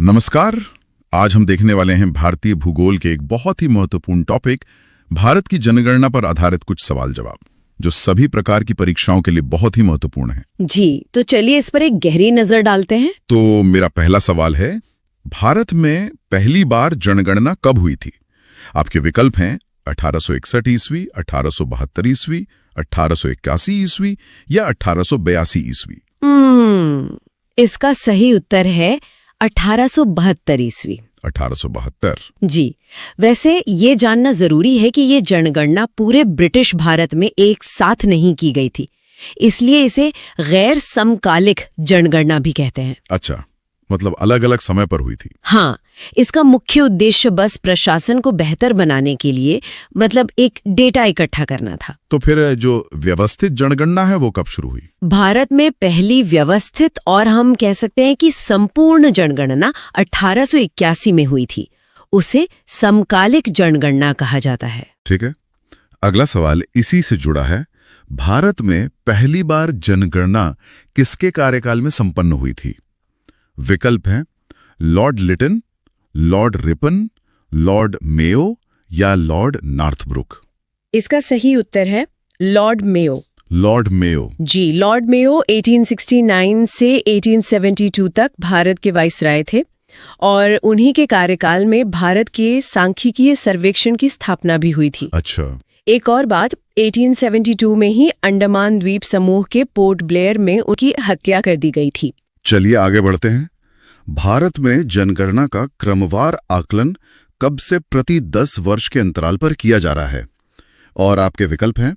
नमस्कार। आज हम देखने वाले हैं भारतीय भूगोल के एक बहुत ही महत्वपूर्ण टॉपिक, भारत की जनगणना पर आधारित कुछ सवाल जवाब, जो सभी प्रकार की परीक्षाओं के लिए बहुत ही महत्वपूर्ण है। जी, तो चलिए इस पर एक गहरी नजर डालते हैं। तो मेरा पहला सवाल है, भारत में पहली बार जनगणना कब हुई थी? आपके विकल्प हैं 1861 ईस्वी, 1872 ईस्वी, 1881 ईस्वी या 1882 ईस्वी। इसका सही उत्तर है 1872 ईस्वी। 1872। जी, वैसे ये जानना जरूरी है कि ये जनगणना पूरे ब्रिटिश भारत में एक साथ नहीं की गई थी, इसलिए इसे गैर समकालिक जनगणना भी कहते हैं। अच्छा, मतलब अलग अलग समय पर हुई थी। हाँ, इसका मुख्य उद्देश्य बस प्रशासन को बेहतर बनाने के लिए मतलब एक डेटा इकट्ठा करना था। तो फिर जो व्यवस्थित जनगणना है वो कब शुरू हुई? भारत में पहली व्यवस्थित और हम कह सकते हैं कि संपूर्ण जनगणना 1881 में हुई थी। उसे समकालिक जनगणना कहा जाता है। ठीक है, अगला सवाल इसी से जुड़ा है। भारत में पहली बार जनगणना किसके कार्यकाल में संपन्न हुई थी? विकल्प हैं Lord Lytton, Lord Ripon, Lord Mayo या लॉर्ड नॉर्थब्रुक। इसका सही उत्तर है लॉर्ड मेयो। Lord Mayo. जी, लॉर्ड मेयो 1869 से 1872 तक भारत के वाइसराय थे और उन्हीं के कार्यकाल में भारत के सांख्यिकीय सर्वेक्षण की स्थापना भी हुई थी। अच्छा। एक और बात, 1872 में ही अंडमान द्वीप समूह के पोर्ट ब्लेयर में उनकी हत्या कर दी गई थी। चलिए आगे बढ़ते हैं। भारत में जनगणना का क्रमवार आकलन कब से प्रति 10 वर्ष के अंतराल पर किया जा रहा है? और आपके विकल्प हैं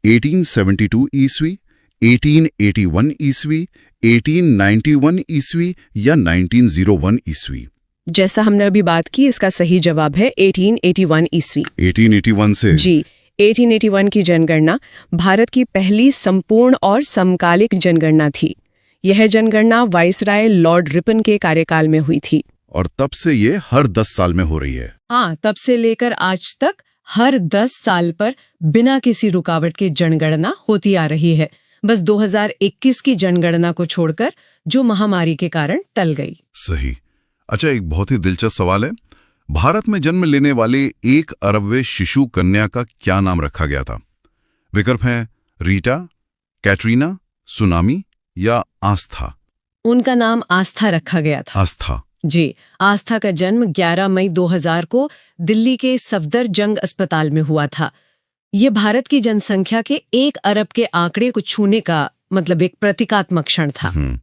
1872 ईस्वी, 1881 ईस्वी, 1891 ईस्वी या 1901 ईस्वी। जैसा हमने अभी बात की, इसका सही जवाब है 1881 ईस्वी। 1881 से? जी, 1881 की जनगणना भारत की पहली संपूर्ण और समकालिक जनगणना थी। यह जनगणना वाइसराय लॉर्ड रिपन के कार्यकाल में हुई थी। और तब से ये हर 10 साल में हो रही है। हाँ, तब से लेकर आज तक हर 10 साल पर बिना किसी रुकावट के जनगणना होती आ रही है। बस 2021 की जनगणना को छोड़कर, जो महामारी के कारण टल गई। सही। अच्छा, एक बहुत ही दिलचस्प सवाल है। भारत में जन्म लेने वाले 1 अरबवें शिशु कन्या का क्या नाम रखा गया था? विकल्प हैं रीटा, कैटरीना, सुनामी या आस्था। उनका नाम आस्था रखा गया था। आस्था। जी, आस्था का जन्म 11 मई 2000 को दिल्ली के सफदरजंग अस्पताल में हुआ था। ये भारत की जनसंख्या के 1 अरब के आंकड़े को छूने का मतलब एक प्रतीकात्मक क्षण था।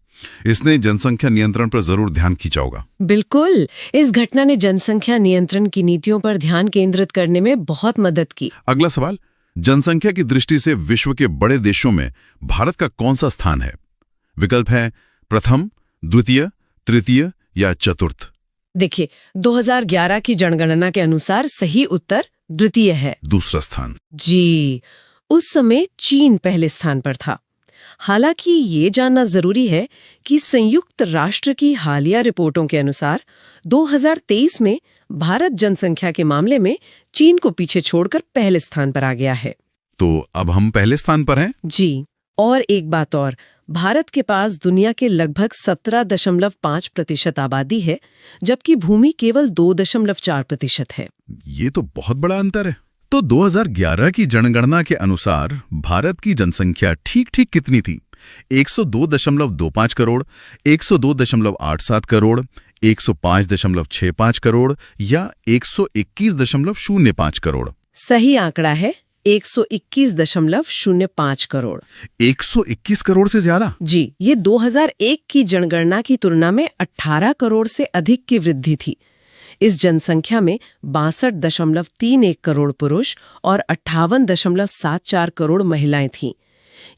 इसने जनसंख्या नियंत्रण पर जरूर ध्यान खींचा होगा। बिल्कुल, इस घटना ने जनसंख्या नियंत्रण की नीतियों पर ध्यान केंद्रित करने में बहुत मदद की। अगला सवाल, जनसंख्या की दृष्टि से विश्व के बड़े देशों में भारत का कौन सा स्थान है? विकल्प है प्रथम, द्वितीय, तृतीय या चतुर्थ। देखिए, 2011 की जनगणना के अनुसार सही उत्तर द्वितीय है। दूसरा स्थान। जी, उस समय चीन पहले स्थान पर था। हालांकि ये जानना जरूरी है कि संयुक्त राष्ट्र की हालिया रिपोर्टों के अनुसार 2023 में भारत जनसंख्या के मामले में चीन को पीछे छोड़कर पहले स्थान पर आ गया है। तो अब हम पहले स्थान पर हैं। जी, और एक बात और, भारत के पास दुनिया के लगभग 17.5% आबादी है, जबकि भूमि केवल 2.4% है। ये तो बहुत बड़ा अंतर है। तो 2011 की जनगणना के अनुसार भारत की जनसंख्या ठीक ठीक कितनी थी? 102.25 करोड़, 102.87 करोड़, 105.65 करोड़ या 121.05 करोड़? सही आंकड़ा है 121.05 करोड़। 121 करोड़ से ज्यादा? जी, ये 2001 की जनगणना की तुलना में 18 करोड़ से अधिक की वृद्धि थी। इस जनसंख्या में 62.31 करोड़ पुरुष और 58.74 करोड़ महिलाएं थीं।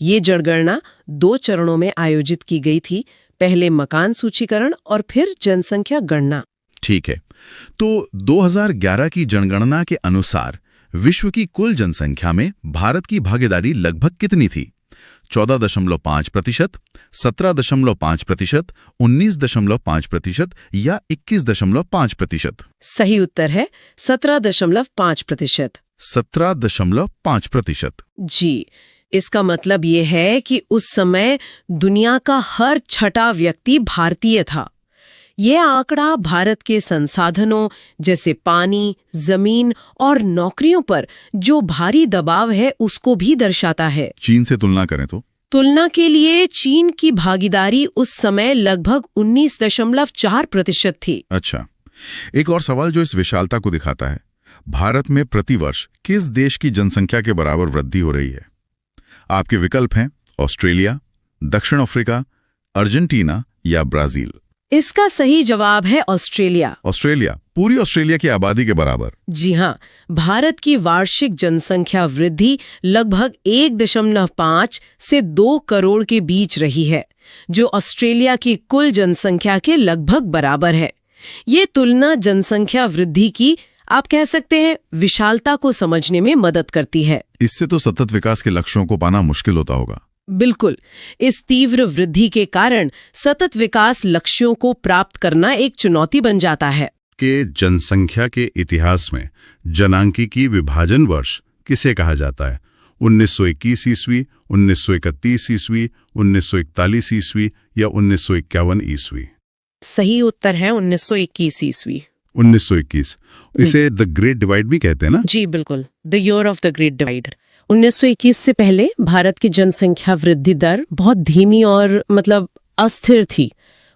ये जनगणना 2 चरणों में आयोजित की गई थी, पहले मकान सूचीकरण और फिर जनसंख्या गणना। ठीक है, तो 2011 की जनगणना के अनुसार विश्व की कुल जनसंख्या में भारत की भागीदारी लगभग कितनी थी? 14.5%, 17.5%, 19.5% या 21.5%? सही उत्तर है 17.5%। 17.5%। जी, इसका मतलब ये है कि उस समय दुनिया का हर छठा व्यक्ति भारतीय था। ये आंकड़ा भारत के संसाधनों जैसे पानी, जमीन और नौकरियों पर जो भारी दबाव है उसको भी दर्शाता है। चीन से तुलना करें तो तुलना के लिए चीन की भागीदारी उस समय लगभग 19.4% थी। अच्छा, एक और सवाल जो इस विशालता को दिखाता है, भारत में प्रतिवर्ष किस देश की जनसंख्या के बराबर वृद्धि हो रही है? आपके विकल्प हैं ऑस्ट्रेलिया, दक्षिण अफ्रीका, अर्जेंटीना या ब्राजील। इसका सही जवाब है ऑस्ट्रेलिया। ऑस्ट्रेलिया पूरी ऑस्ट्रेलिया की आबादी के बराबर। जी हाँ, भारत की वार्षिक जनसंख्या वृद्धि लगभग 1.5 से 2 करोड़ के बीच रही है, जो ऑस्ट्रेलिया की कुल जनसंख्या के लगभग बराबर है। ये तुलना जनसंख्या वृद्धि की, आप कह सकते हैं, विशालता को समझने में मदद करती है। इससे तो सतत विकास के लक्ष्यों को पाना मुश्किल होता होगा। बिल्कुल, इस तीव्र वृद्धि के कारण सतत विकास लक्ष्यों को प्राप्त करना एक चुनौती बन जाता है। कि जनसंख्या के इतिहास में जनांकीय विभाजन वर्ष किसे कहा जाता है? 1921 ईस्वी, 1931 ईस्वी, 1941 ईस्वी या 1951 ईस्वी? सही उत्तर है 1921 ईस्वी। 1921। इसे द ग्रेट डिवाइड भी कहते हैं ना? जी बिल्कुल, the year of the great divide. 1921 से पहले भारत की जनसंख्या वृद्धि दर बहुत धीमी और अस्थिर थी।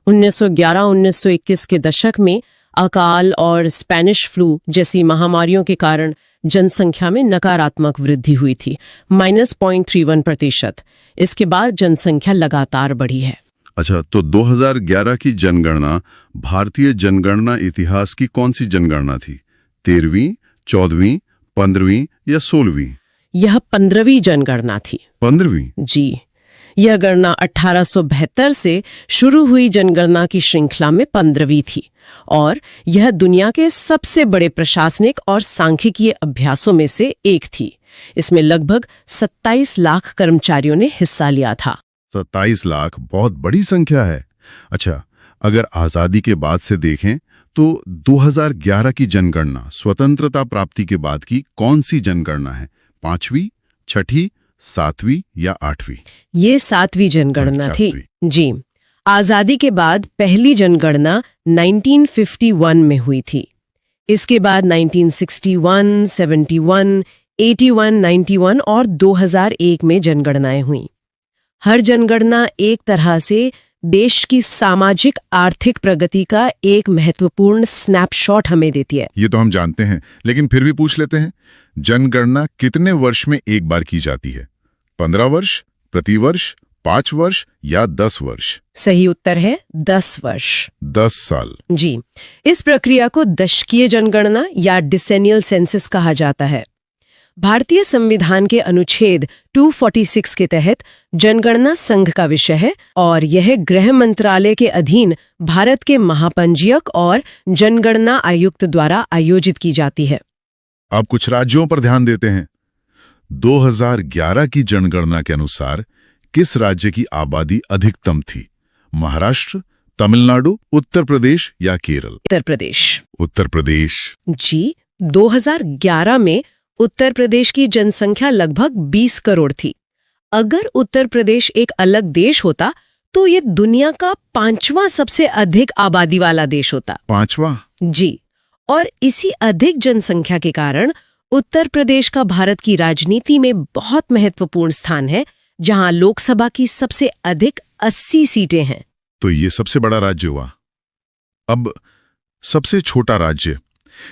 1911-1921 के दशक में अकाल और स्पेनिश फ्लू जैसी महामारियों के कारण जनसंख्या में नकारात्मक वृद्धि हुई थी, -0.31%। इसके बाद जनसंख्या लगातार बढ़ी है। अच्छा, तो 2011 की जनगणना भारतीय जनगणना इतिहास की कौन सी जनगणना थी? 13वीं, 14वीं, 15वीं या 16वीं? यह 15वीं जनगणना थी। 15वीं? जी, यह गणना 1872 से शुरू हुई जनगणना की श्रृंखला में 15वीं थी और यह दुनिया के सबसे बड़े प्रशासनिक और सांख्यिकीय अभ्यासों में से एक थी। इसमें लगभग 27 लाख कर्मचारियों ने हिस्सा लिया था। 27 लाख बहुत बड़ी संख्या है। अच्छा, अगर आजादी के बाद से देखें तो 2011 की जनगणना स्वतंत्रता प्राप्ति के बाद की कौन सी जनगणना है? 5वीं, 6ठी, 7वीं या 8वीं? ये 7वीं जनगणना थी। 7वीं। जी, आजादी के बाद पहली जनगणना 1951 में हुई थी। इसके बाद 1961, 71, 81, 91 और 2001 में जनगणनाएं हुईं। हर जनगणना एक तरह से देश की सामाजिक आर्थिक प्रगति का एक महत्वपूर्ण स्नैपशॉट हमें देती है। ये तो हम जानते हैं, लेकिन फिर भी पूछ लेते हैं, जनगणना कितने वर्ष में एक बार की जाती है? 15 वर्ष, प्रतिवर्ष, 5 वर्ष या 10 वर्ष? सही उत्तर है 10 वर्ष। 10 साल। जी, इस प्रक्रिया को दशकीय जनगणना या डिसेनियल सेंसस कहा जाता है। भारतीय संविधान के अनुच्छेद 246 के तहत जनगणना संघ का विषय है और यह गृह मंत्रालय के अधीन भारत के महापंजीयक और जनगणना आयुक्त द्वारा आयोजित की जाती है। अब कुछ राज्यों पर ध्यान देते हैं। 2011 की जनगणना के अनुसार किस राज्य की आबादी अधिकतम थी? महाराष्ट्र, तमिलनाडु, उत्तर प्रदेश या केरल? उत्तर प्रदेश। उत्तर प्रदेश। जी, 2011 में उत्तर प्रदेश की जनसंख्या लगभग 20 करोड़ थी। अगर उत्तर प्रदेश एक अलग देश होता तो ये दुनिया का 5वां सबसे अधिक आबादी वाला देश होता। 5वां? जी, और इसी अधिक जनसंख्या के कारण उत्तर प्रदेश का भारत की राजनीति में बहुत महत्वपूर्ण स्थान है, जहां लोकसभा की सबसे अधिक 80 सीटें हैं। तो ये सबसे बड़ा राज्य हुआ। अब सबसे छोटा राज्य।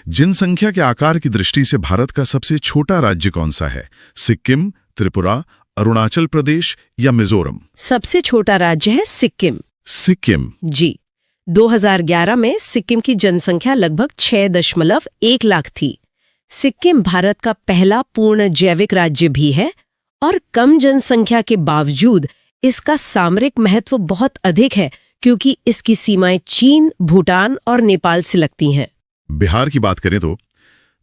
जनसंख्या के आकार की दृष्टि से भारत का सबसे छोटा राज्य कौन सा है? सिक्किम, त्रिपुरा, अरुणाचल प्रदेश या मिजोरम? सबसे छोटा राज्य है सिक्किम। सिक्किम? जी, 2011 में सिक्किम की जनसंख्या लगभग 6.1 लाख थी। सिक्किम भारत का पहला पूर्ण जैविक राज्य भी है और कम जनसंख्या के बावजूद इसका सामरिक महत्व बहुत अधिक है, क्योंकि इसकी सीमाएं चीन, भूटान और नेपाल से लगती हैं। बिहार की बात करें तो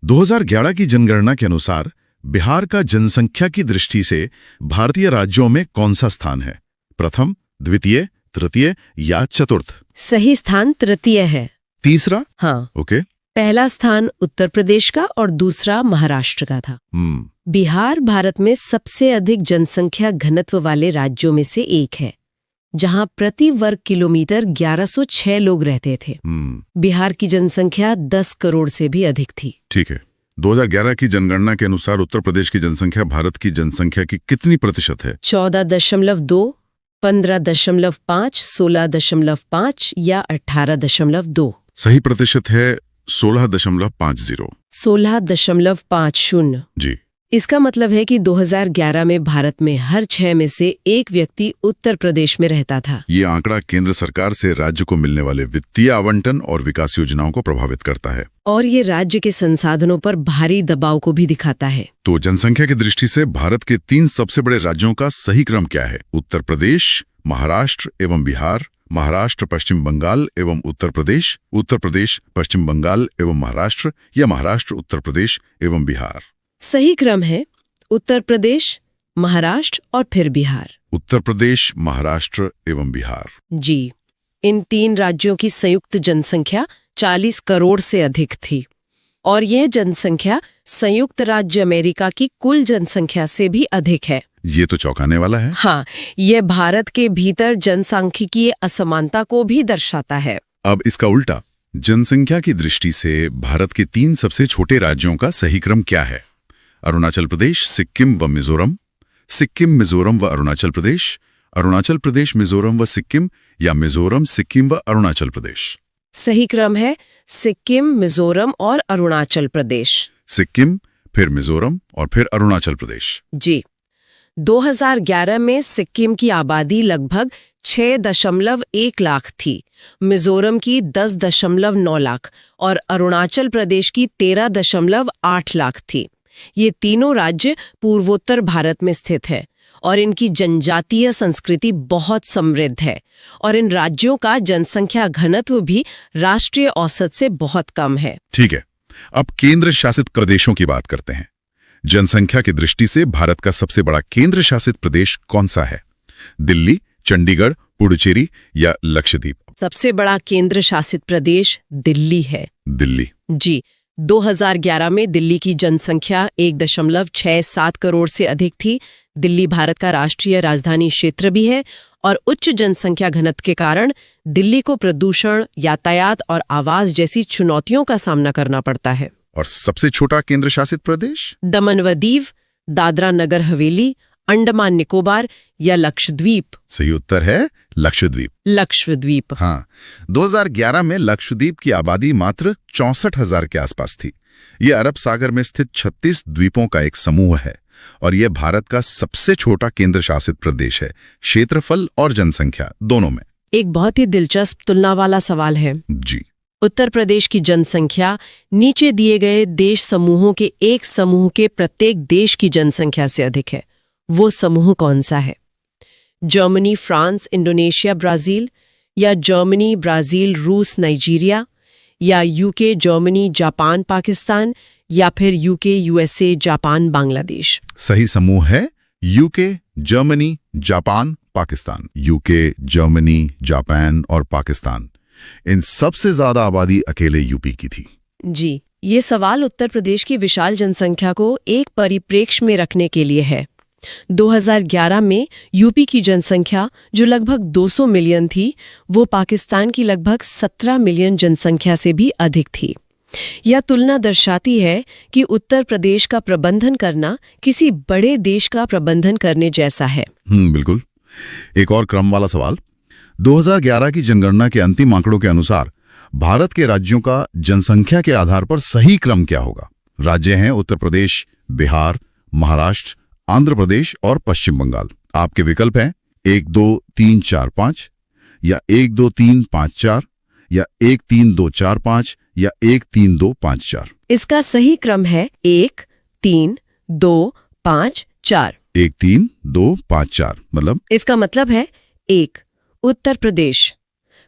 2011 की जनगणना के अनुसार बिहार का जनसंख्या की दृष्टि से भारतीय राज्यों में कौन सा स्थान है? प्रथम, द्वितीय, तृतीय या चतुर्थ? सही स्थान तृतीय है। तीसरा? हाँ, ओके। पहला स्थान उत्तर प्रदेश का और दूसरा महाराष्ट्र का था। बिहार भारत में सबसे अधिक जनसंख्या घनत्व वाले राज्यों में से एक है। जहां प्रति वर्ग किलोमीटर 1106 लोग रहते थे। बिहार की जनसंख्या 10 करोड़ से भी अधिक थी। ठीक है। 2011 की जनगणना के अनुसार उत्तर प्रदेश की जनसंख्या भारत की जनसंख्या की कितनी प्रतिशत है? 14.2, 15.5, 16.5 या 18.2। सही प्रतिशत है 16.50। 16.50। जी। इसका मतलब है कि 2011 में भारत में हर 6 में से एक व्यक्ति उत्तर प्रदेश में रहता था। ये आंकड़ा केंद्र सरकार से राज्य को मिलने वाले वित्तीय आवंटन और विकास योजनाओं को प्रभावित करता है और ये राज्य के संसाधनों पर भारी दबाव को भी दिखाता है। तो जनसंख्या की दृष्टि से भारत के 3 सबसे बड़े राज्यों का सही क्रम क्या है? उत्तर प्रदेश, महाराष्ट्र एवं बिहार, महाराष्ट्र पश्चिम बंगाल एवं उत्तर प्रदेश, उत्तर प्रदेश पश्चिम बंगाल एवं महाराष्ट्र, या महाराष्ट्र उत्तर प्रदेश एवं बिहार? सही क्रम है उत्तर प्रदेश, महाराष्ट्र और फिर बिहार। उत्तर प्रदेश, महाराष्ट्र एवं बिहार। जी। इन 3 राज्यों की संयुक्त जनसंख्या 40 करोड़ से अधिक थी और यह जनसंख्या संयुक्त राज्य अमेरिका की कुल जनसंख्या से भी अधिक है। ये तो चौंकाने वाला है। हाँ, यह भारत के भीतर जनसांख्यिकीय असमानता को भी दर्शाता है। अब इसका उल्टा, जनसंख्या की दृष्टि से भारत के 3 सबसे छोटे राज्यों का सही क्रम क्या है? अरुणाचल प्रदेश, सिक्किम व मिजोरम, सिक्किम, मिजोरम व अरुणाचल प्रदेश, अरुणाचल प्रदेश, मिजोरम व सिक्किम, या मिजोरम, सिक्किम व अरुणाचल प्रदेश? सही क्रम है सिक्किम, मिजोरम और अरुणाचल प्रदेश। सिक्किम, फिर मिजोरम और फिर अरुणाचल प्रदेश। जी। 2011 में सिक्किम की आबादी लगभग 6.1 लाख थी, मिजोरम की 10.9 लाख और अरुणाचल प्रदेश की 13.8 लाख थी। ये तीनों राज्य पूर्वोत्तर भारत में स्थित है और इनकी जनजातीय संस्कृति बहुत समृद्ध है और इन राज्यों का जनसंख्या घनत्व भी राष्ट्रीय औसत से बहुत कम है। ठीक है, अब केंद्र शासित प्रदेशों की बात करते हैं। जनसंख्या की दृष्टि से भारत का सबसे बड़ा केंद्र शासित प्रदेश कौन सा है? दिल्ली, चंडीगढ़, पुडुचेरी या लक्षद्वीप? सबसे बड़ा केंद्र शासित प्रदेश दिल्ली है। दिल्ली। जी। 2011 में दिल्ली की जनसंख्या 1.67 करोड़ से अधिक थी। दिल्ली भारत का राष्ट्रीय राजधानी क्षेत्र भी है और उच्च जनसंख्या घनत्व के कारण दिल्ली को प्रदूषण, यातायात और आवास जैसी चुनौतियों का सामना करना पड़ता है। और सबसे छोटा केंद्र शासित प्रदेश? दमन व दीव, दादरा नगर हवेली, अंडमान निकोबार या लक्षद्वीप? सही उत्तर है लक्षद्वीप। लक्षद्वीप। हाँ, 2011 में लक्षद्वीप की आबादी मात्र 64,000 के आसपास थी। यह अरब सागर में स्थित 36 द्वीपों का एक समूह है और यह भारत का सबसे छोटा केंद्र शासित प्रदेश है, क्षेत्रफल और जनसंख्या दोनों में। एक बहुत ही दिलचस्प तुलना वाला सवाल है। जी। उत्तर प्रदेश की जनसंख्या नीचे दिए गए देश समूहों के एक समूह के प्रत्येक देश की जनसंख्या से अधिक है। वो समूह कौन सा है? जर्मनी, फ्रांस, इंडोनेशिया, ब्राजील, या जर्मनी, ब्राजील, रूस, नाइजीरिया, या यूके, जर्मनी, जापान, पाकिस्तान, या फिर यूके, यूएसए, जापान, बांग्लादेश? सही समूह है UK, Germany, Japan, Pakistan. UK, Germany, Japan और पाकिस्तान, इन सबसे ज्यादा आबादी अकेले यूपी की थी। जी। ये सवाल उत्तर प्रदेश की विशाल जनसंख्या को एक परिप्रेक्ष्य में रखने के लिए है। 2011 में यूपी की जनसंख्या जो लगभग 200 मिलियन थी, वो पाकिस्तान की लगभग 17 मिलियन जनसंख्या से भी अधिक थी। यह तुलना दर्शाती है कि उत्तर प्रदेश का प्रबंधन करना किसी बड़े देश का प्रबंधन करने जैसा है। बिल्कुल। एक और क्रम वाला सवाल। 2011 की जनगणना के अंतिम आंकड़ों के अनुसार भारत के राज्यों का जनसंख्या के आधार पर सही क्रम क्या होगा? राज्य हैं उत्तर प्रदेश, बिहार, महाराष्ट्र, आंध्र प्रदेश और पश्चिम बंगाल। आपके विकल्प हैं 1 2 3 4 5 या 1 2 3 5 4 या 1 3 2 4 5 या 1 3 2 5 4। इसका सही क्रम है 1 3 2 5 4। 1 3 2 5 4 मतलब? इसका मतलब है 1 उत्तर प्रदेश,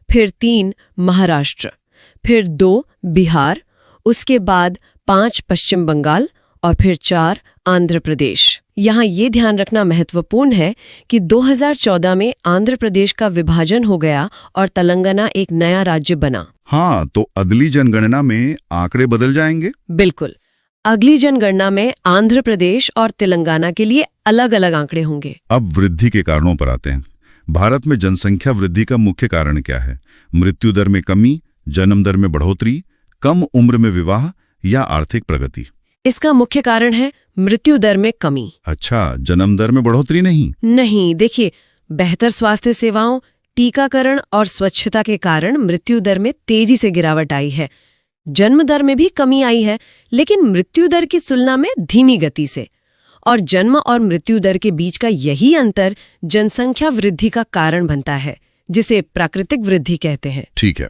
फिर 3 महाराष्ट्र, फिर 2 बिहार, उसके बाद 5 पश्चिम बंगाल और फिर 4 आंध्र प्रदेश। यहाँ ये ध्यान रखना महत्वपूर्ण है कि 2014 में आंध्र प्रदेश का विभाजन हो गया और तेलंगाना एक नया राज्य बना। हाँ, तो अगली जनगणना में आंकड़े बदल जाएंगे? बिल्कुल। अगली जनगणना में आंध्र प्रदेश और तेलंगाना के लिए अलग अलग आंकड़े होंगे। अब वृद्धि के कारणों पर आते हैं। भारत में जनसंख्या वृद्धि का मुख्य कारण क्या है? मृत्यु दर में कमी, जन्म दर में बढ़ोतरी, कम उम्र में विवाह या आर्थिक प्रगति? इसका मुख्य कारण है मृत्यु दर में कमी। अच्छा, जन्म दर में बढ़ोतरी नहीं? नहीं, देखिए, बेहतर स्वास्थ्य सेवाओं, टीकाकरण और स्वच्छता के कारण मृत्यु दर में तेजी से गिरावट आई है। जन्म दर में भी कमी आई है, लेकिन मृत्यु दर की तुलना में धीमी गति से। और जन्म और मृत्यु दर के बीच का यही अंतर जनसंख्या वृद्धि का कारण बनता है, जिसे प्राकृतिक वृद्धि कहते हैं। ठीक है,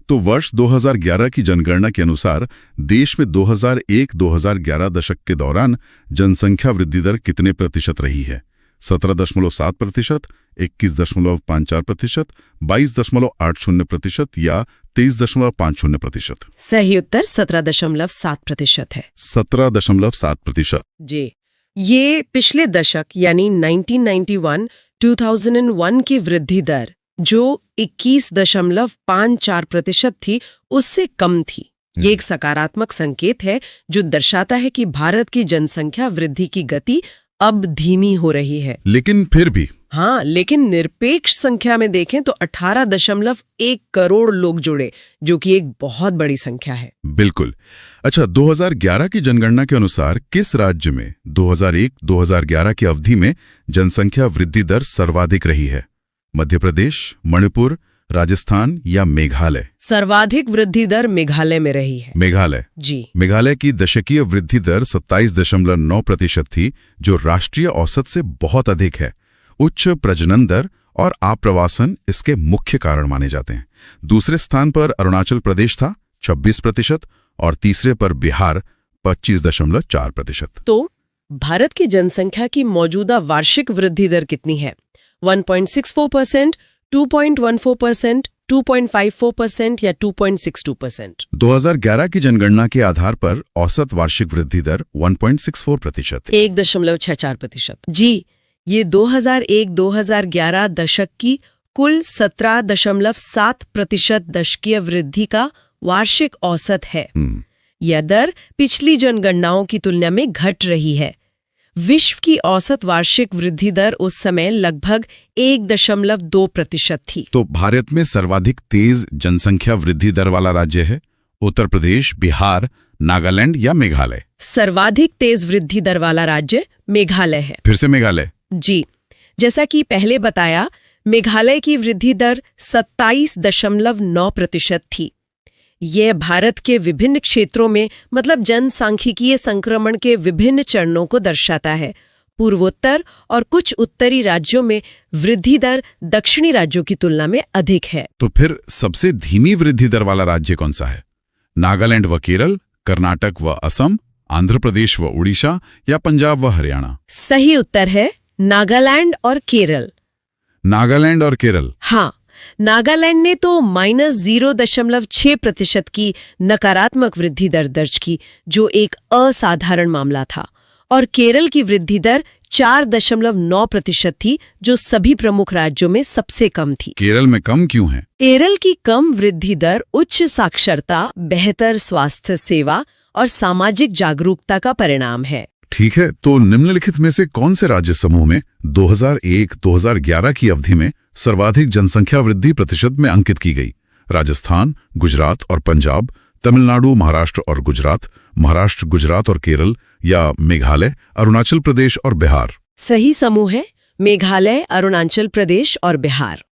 तो वर्ष 2011 की जनगणना के अनुसार देश में 2001-2011 दशक के दौरान जनसंख्या वृद्धि दर कितने प्रतिशत रही है? 17.7%, 21.54%, 22.80% या 23.50%? सही उत्तर 17.7% है। 17.7%। जी, ये पिछले दशक यानी 1991-2001 की वृद्धि दर जो 21.54% थी, उससे कम थी। ये एक सकारात्मक संकेत है जो दर्शाता है कि भारत की जनसंख्या वृद्धि की गति अब धीमी हो रही है। लेकिन फिर भी? हाँ, लेकिन निरपेक्ष संख्या में देखें तो 18.1 करोड़ लोग जुड़े, जो कि एक बहुत बड़ी संख्या है। बिल्कुल। अच्छा, 2011 की जनगणना के अनुसार किस राज्य में 2001-2011 की अवधि में जनसंख्या वृद्धि दर सर्वाधिक रही है? मध्य प्रदेश, मणिपुर, राजस्थान या मेघालय? सर्वाधिक वृद्धि दर मेघालय में रही है। मेघालय? जी। मेघालय की दशकीय वृद्धि दर 27.9% थी, जो राष्ट्रीय औसत से बहुत अधिक है। उच्च प्रजनन दर और आप्रवासन इसके मुख्य कारण माने जाते हैं। दूसरे स्थान पर अरुणाचल प्रदेश था 26% और तीसरे पर बिहार 25.4%। तो भारत की जनसंख्या की मौजूदा वार्षिक वृद्धि दर कितनी है? 1.64%, 2.14%, 2.54% या 2.62%? 2011 की जनगणना के आधार पर औसत वार्षिक वृद्धि दर 1.64%। 1.64%। जी, ये 2001-2011 दशक की कुल 17.7% दशकीय वृद्धि का वार्षिक औसत है। यह दर पिछली जनगणनाओं की तुलना में घट रही है। विश्व की औसत वार्षिक वृद्धि दर उस समय लगभग 1.2% थी। तो भारत में सर्वाधिक तेज जनसंख्या वृद्धि दर वाला राज्य है उत्तर प्रदेश, बिहार, नागालैंड या मेघालय? सर्वाधिक तेज वृद्धि दर वाला राज्य मेघालय है। फिर से मेघालय? जी, जैसा कि पहले बताया, मेघालय की वृद्धि दर 27.9% थी। यह भारत के विभिन्न क्षेत्रों में मतलब जनसांख्यिकीय संक्रमण के विभिन्न चरणों को दर्शाता है। पूर्वोत्तर और कुछ उत्तरी राज्यों में वृद्धि दर दक्षिणी राज्यों की तुलना में अधिक है। तो फिर सबसे धीमी वृद्धि दर वाला राज्य कौन सा है? नागालैंड व केरल, कर्नाटक व असम, आंध्र प्रदेश व उड़ीसा या पंजाब व हरियाणा? सही उत्तर है नागालैंड और केरल। नागालैंड और केरल? हाँ, नागालैंड ने तो -0.6% की नकारात्मक वृद्धि दर दर्ज की, जो एक असाधारण मामला था। और केरल की वृद्धि दर 4.9% थी, जो सभी प्रमुख राज्यों में सबसे कम थी। केरल में कम क्यों है? केरल की कम वृद्धि दर उच्च साक्षरता, बेहतर स्वास्थ्य सेवा और सामाजिक जागरूकता का परिणाम है। ठीक है, तो निम्नलिखित में से कौन से राज्य समूह में 2001-2011 की अवधि में सर्वाधिक जनसंख्या वृद्धि प्रतिशत में अंकित की गई? राजस्थान, गुजरात और पंजाब, तमिलनाडु, महाराष्ट्र और गुजरात, महाराष्ट्र, गुजरात और केरल या मेघालय, अरुणाचल प्रदेश और बिहार? सही समूह है मेघालय, अरुणाचल प्रदेश और बिहार।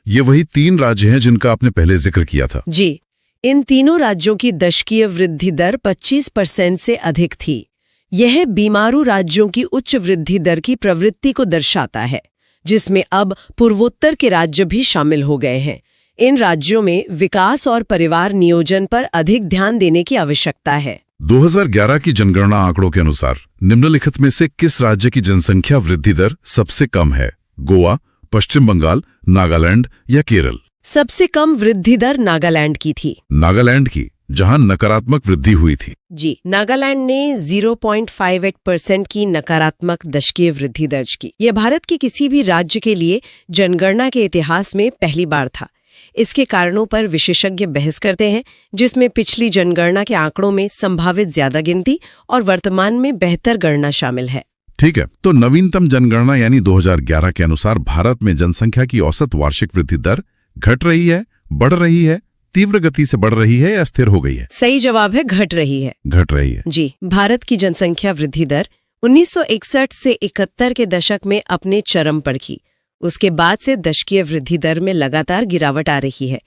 ये वही 3 राज्य हैं जिनका आपने पहले जिक्र किया था। जी, इन तीनों राज्यों की दशकीय वृद्धि दर 25% से अधिक थी। यह बीमारू राज्यों की उच्च वृद्धि दर की प्रवृत्ति को दर्शाता है, जिसमें अब पूर्वोत्तर के राज्य भी शामिल हो गए हैं। इन राज्यों में विकास और परिवार नियोजन पर अधिक ध्यान देने की आवश्यकता है। 2011 की जनगणना आंकड़ों के अनुसार निम्नलिखित में से किस राज्य की जनसंख्या वृद्धि दर सबसे कम है? गोवा, पश्चिम बंगाल, नागालैंड या केरल? सबसे कम वृद्धि दर नागालैंड की थी। नागालैंड की, जहां नकारात्मक वृद्धि हुई थी। जी, नागालैंड ने 0.58% की नकारात्मक दशकीय वृद्धि दर्ज की। यह भारत के किसी भी राज्य के लिए जनगणना के इतिहास में पहली बार था। इसके कारणों पर विशेषज्ञ बहस करते हैं, जिसमें पिछली जनगणना के आंकड़ों में संभावित ज्यादा गिनती और वर्तमान में बेहतर गणना शामिल है। ठीक है, तो नवीनतम जनगणना यानी 2011 के अनुसार भारत में जनसंख्या की औसत वार्षिक वृद्धि दर घट रही है, बढ़ रही है, तीव्र गति से बढ़ रही है या स्थिर हो गई है? सही जवाब है घट रही है। घट रही है। जी, भारत की जनसंख्या वृद्धि दर 1961 से 71 के दशक में अपने चरम पर थी। उसके बाद से दशकीय वृद्धि दर में लगातार गिरावट आ रही है।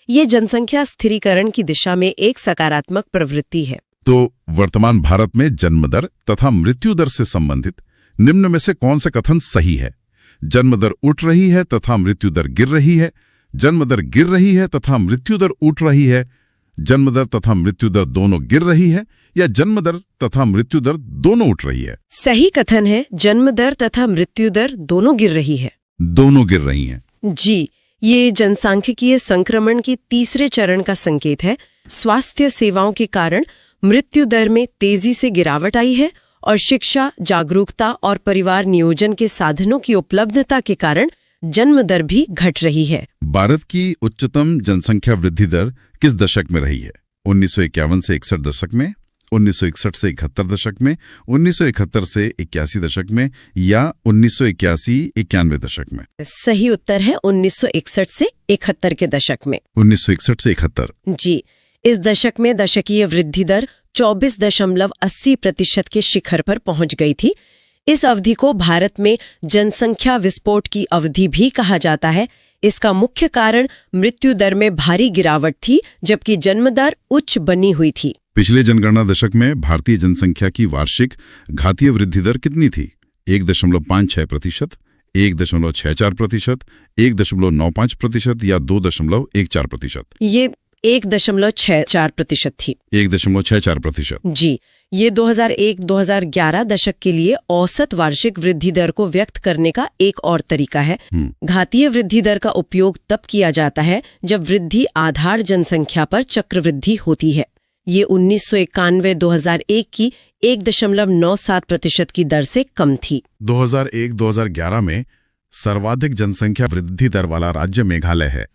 ये जनसंख्या स्थिरीकरण की दिशा में एक सकारात्मक प्रवृत्ति है। तो वर्तमान भारत में जन्म दर तथा मृत्यु दर से संबंधित निम्न में से कौन से कथन सही है? जन्म दर उठ रही है तथा मृत्यु दर गिर रही है, जन्म दर गिर रही है तथा मृत्यु दर उठ रही है, जन्म दर तथा मृत्यु दर दोनों गिर रही है, या जन्म दर तथा मृत्यु दर दोनों उठ रही है? सही कथन है, जन्म दर तथा मृत्यु दर दोनों गिर रही है। दोनों गिर रही हैं। जी, ये जनसांख्यिकीय संक्रमण के तीसरे चरण का संकेत है। स्वास्थ्य सेवाओं के कारण मृत्यु दर में तेजी से गिरावट आई है और शिक्षा, जागरूकता और परिवार नियोजन के साधनों की उपलब्धता के कारण जन्म दर भी घट रही है। भारत की उच्चतम जनसंख्या वृद्धि दर किस दशक में रही है? 1951 से 61 दशक में, 1961 से 71 दशक में, 1971 से 81 दशक में, या 1981-91 दशक में? सही उत्तर है 1961 से 71 के दशक में। 1961 से 71। जी, इस दशक में दशकीय वृद्धि दर 24.80% के शिखर पर पहुंच गई थी। इस अवधि को भारत में जनसंख्या विस्फोट की अवधि भी कहा जाता है। इसका मुख्य कारण मृत्यु दर में भारी गिरावट थी, जबकि जन्म दर उच्च बनी हुई थी। पिछले जनगणना दशक में भारतीय जनसंख्या की वार्षिक घातीय वृद्धि दर कितनी थी? 1.56%, 1.64%, 1.95% या 2.14%? ये 1.64% थी। 1.64%। जी, ये 2001-2011 दशक के लिए औसत वार्षिक वृद्धि दर को व्यक्त करने का एक और तरीका है। घातीय वृद्धि दर का उपयोग तब किया जाता है जब वृद्धि आधार जनसंख्या पर चक्रवृद्धि होती है। ये 1991-2001 की 1.97% की दर से कम थी। 2001-2011 में सर्वाधिक जनसंख्या वृद्धि दर वाला राज्य मेघालय है।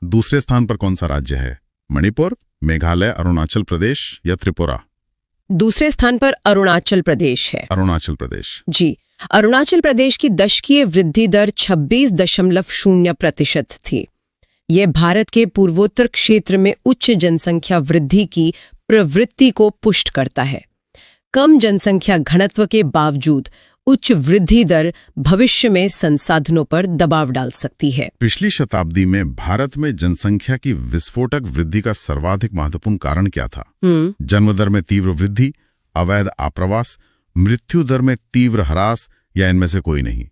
दूसरे स्थान पर कौन सा राज्य है? मणिपुर, मेघालय, अरुणाचल प्रदेश या त्रिपुरा? दूसरे स्थान पर अरुणाचल प्रदेश है। अरुणाचल प्रदेश। जी, अरुणाचल प्रदेश की दशकीय वृद्धि दर 26.0% थी। ये भारत के पूर्वोत्तर क्षेत्र में उच्च जनसंख्या वृद्धि की प्रवृत्ति को पुष्ट करता है। कम जनसंख्या घनत्व के बावजूद उच्च वृद्धि दर भविष्य में संसाधनों पर दबाव डाल सकती है। पिछली शताब्दी में भारत में जनसंख्या की विस्फोटक वृद्धि का सर्वाधिक महत्वपूर्ण कारण क्या था? जन्म दर में तीव्र वृद्धि, अवैध आप्रवास, मृत्यु दर में तीव्र ह्रास, या इनमें से कोई नहीं?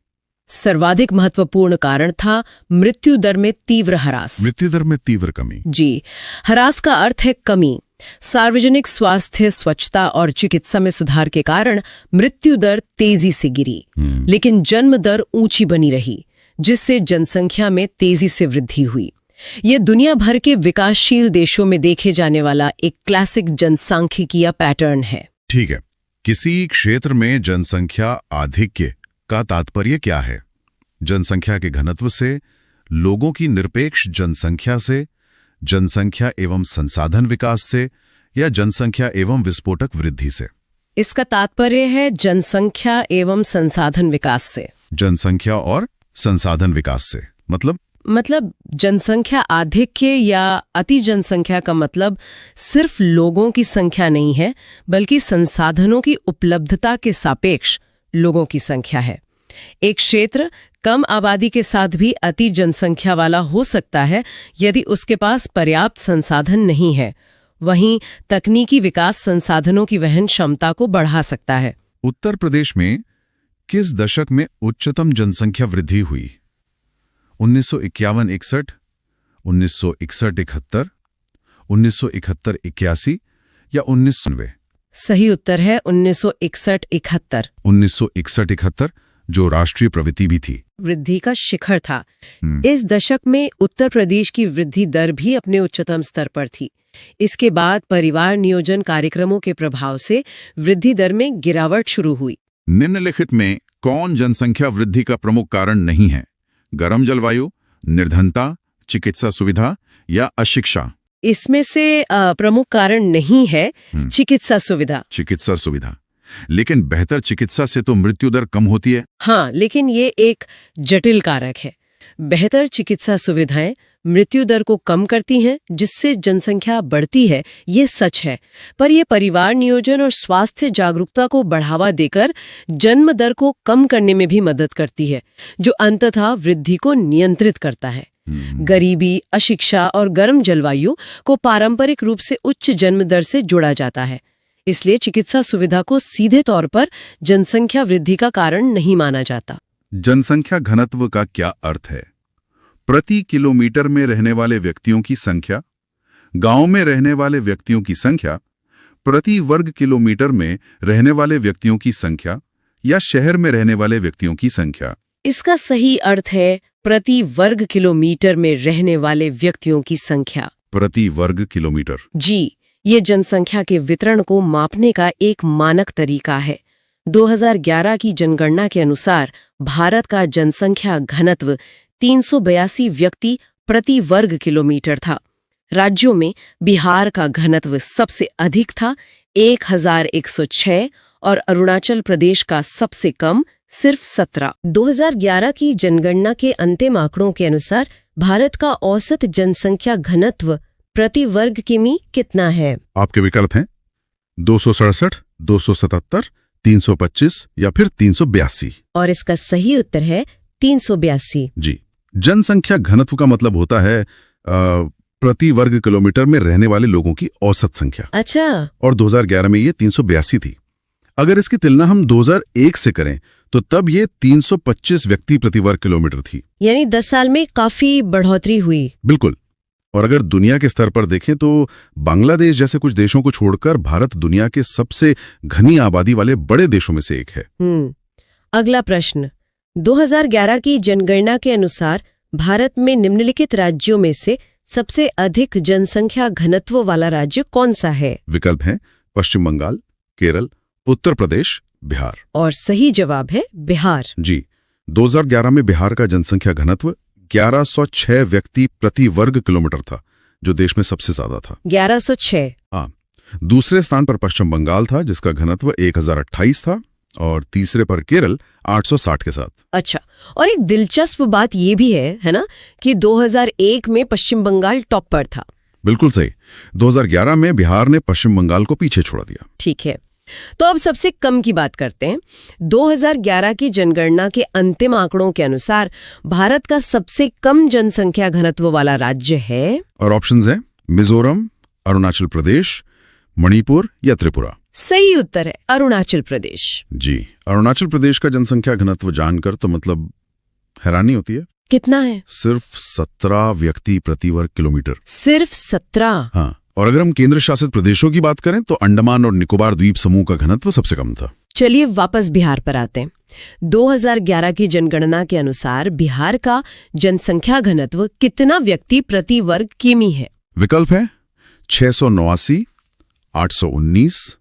सर्वाधिक महत्वपूर्ण कारण था मृत्यु दर में तीव्र ह्रास। मृत्यु दर में तीव्र कमी। जी, ह्रास का अर्थ है कमी। सार्वजनिक स्वास्थ्य, स्वच्छता और चिकित्सा में सुधार के कारण मृत्यु दर तेजी से गिरी, लेकिन जन्म दर ऊंची बनी रही, जिससे जनसंख्या में तेजी से वृद्धि हुई। यह दुनिया भर के विकासशील देशों में देखे जाने वाला एक क्लासिक जनसांख्यिकीय पैटर्न है। ठीक है, किसी क्षेत्र में जनसंख्या आधिक्य का तात्पर्य क्या है? जनसंख्या के घनत्व से, लोगों की निरपेक्ष जनसंख्या से, जनसंख्या एवं संसाधन विकास से, या जनसंख्या एवं विस्फोटक वृद्धि से? इसका तात्पर्य है जनसंख्या एवं संसाधन विकास से। जनसंख्या और संसाधन विकास से मतलब जनसंख्या आधिक्य या अति जनसंख्या का मतलब सिर्फ लोगों की संख्या नहीं है, बल्कि संसाधनों की उपलब्धता के सापेक्ष लोगों की संख्या है। एक क्षेत्र कम आबादी के साथ भी अति जनसंख्या वाला हो सकता है यदि उसके पास पर्याप्त संसाधन नहीं है। वहीं तकनीकी विकास संसाधनों की वहन क्षमता को बढ़ा सकता है। उत्तर प्रदेश में किस दशक में उच्चतम जनसंख्या वृद्धि हुई? 1951-61, 1961-71, 1971-81 या 1990? सही उत्तर है 1961-71। 1961-71 जो राष्ट्रीय प्रवृत्ति भी थी, वृद्धि का शिखर था। इस दशक में उत्तर प्रदेश की वृद्धि दर भी अपने उच्चतम स्तर पर थी। इसके बाद परिवार नियोजन कार्यक्रमों के प्रभाव से वृद्धि दर में गिरावट शुरू हुई। निम्नलिखित में कौन जनसंख्या वृद्धि का प्रमुख कारण नहीं है? गर्म जलवायु, निर्धनता, चिकित्सा सुविधा या अशिक्षा? इसमें से प्रमुख कारण नहीं है चिकित्सा सुविधा। चिकित्सा सुविधा। लेकिन बेहतर चिकित्सा से तो मृत्यु दर कम होती है। हाँ, लेकिन ये एक जटिल कारक है। बेहतर चिकित्सा सुविधाएं मृत्यु दर को कम करती हैं, जिससे जनसंख्या बढ़ती है, ये सच है। पर ये परिवार नियोजन और स्वास्थ्य जागरूकता को बढ़ावा देकर जन्म दर को कम करने में भी मदद करती है, जो अंततः वृद्धि को नियंत्रित करता है। गरीबी, अशिक्षा और गर्म जलवायु को पारंपरिक रूप से उच्च जन्म दर से जोड़ा जाता है। इसलिए चिकित्सा सुविधा को सीधे तौर पर जनसंख्या वृद्धि का कारण नहीं माना जाता। जनसंख्या घनत्व का क्या अर्थ है? प्रति किलोमीटर में रहने वाले व्यक्तियों की संख्या, गांव में रहने वाले व्यक्तियों की संख्या, प्रति वर्ग किलोमीटर में रहने वाले व्यक्तियों की संख्या, या शहर में रहने वाले व्यक्तियों की संख्या? इसका सही अर्थ है प्रति वर्ग किलोमीटर में रहने वाले व्यक्तियों की संख्या। प्रति वर्ग किलोमीटर। जी, ये जनसंख्या के वितरण को मापने का एक मानक तरीका है। 2011 की जनगणना के अनुसार भारत का जनसंख्या घनत्व 382 व्यक्ति प्रति वर्ग किलोमीटर था। राज्यों में बिहार का घनत्व सबसे अधिक था, 1106, और अरुणाचल प्रदेश का सबसे कम, सिर्फ 17। 2011 की जनगणना के अंतिम आंकड़ों के अनुसार भारत का औसत जनसंख्या घनत्व प्रति वर्ग किमी कितना है? आपके विकल्प हैं 267, 277, 325 या फिर 382। और इसका सही उत्तर है 382। जी, जनसंख्या घनत्व का मतलब होता है प्रति वर्ग किलोमीटर में रहने वाले लोगों की औसत संख्या। अच्छा। और 2011 में ये 382 थी। अगर इसकी तुलना हम 2001 से करें तो तब ये 325 व्यक्ति प्रति वर्ग किलोमीटर थी। यानी 10 साल में काफी बढ़ोतरी हुई। बिल्कुल। और अगर दुनिया के स्तर पर देखें तो बांग्लादेश जैसे कुछ देशों को छोड़कर भारत दुनिया के सबसे घनी आबादी वाले बड़े देशों में से एक है। अगला प्रश्न, 2011 की जनगणना के अनुसार भारत में निम्नलिखित राज्यों में से सबसे अधिक जनसंख्या घनत्व वाला राज्य कौन सा है? विकल्प हैं पश्चिम बंगाल, केरल, उत्तर प्रदेश, बिहार। और सही जवाब है बिहार। जी, 2011 में बिहार का जनसंख्या घनत्व 1106 व्यक्ति प्रति वर्ग किलोमीटर था, जो देश में सबसे ज्यादा था। 1106। हाँ। दूसरे स्थान पर पश्चिम बंगाल था, जिसका घनत्व 1028 था, और तीसरे पर केरल 860 के साथ। अच्छा, और एक दिलचस्प बात ये भी है ना, कि 2001 में पश्चिम बंगाल टॉप पर था। बिल्कुल सही। 2011 में बिहार ने पश्चिम बंगाल को पीछे छोड़ा दिया। ठीक है, तो अब सबसे कम की बात करते हैं। 2011 की जनगणना के अंतिम आंकड़ों के अनुसार भारत का सबसे कम जनसंख्या घनत्व वाला राज्य है, और ऑप्शंस हैं मिजोरम, अरुणाचल प्रदेश, मणिपुर या त्रिपुरा। सही उत्तर है अरुणाचल प्रदेश। जी, अरुणाचल प्रदेश का जनसंख्या घनत्व जानकर तो मतलब हैरानी होती है। कितना है? सिर्फ 17 व्यक्ति प्रति वर्ग किलोमीटर। सिर्फ 17? हाँ। और अगर हम केंद्र शासित प्रदेशों की बात करें तो अंडमान और निकोबार द्वीप समूह का घनत्व सबसे कम था। चलिए वापस बिहार पर आते हैं। 2011 की जनगणना के अनुसार बिहार का जनसंख्या घनत्व कितना व्यक्ति प्रति वर्ग किमी है? विकल्प है 689, 819,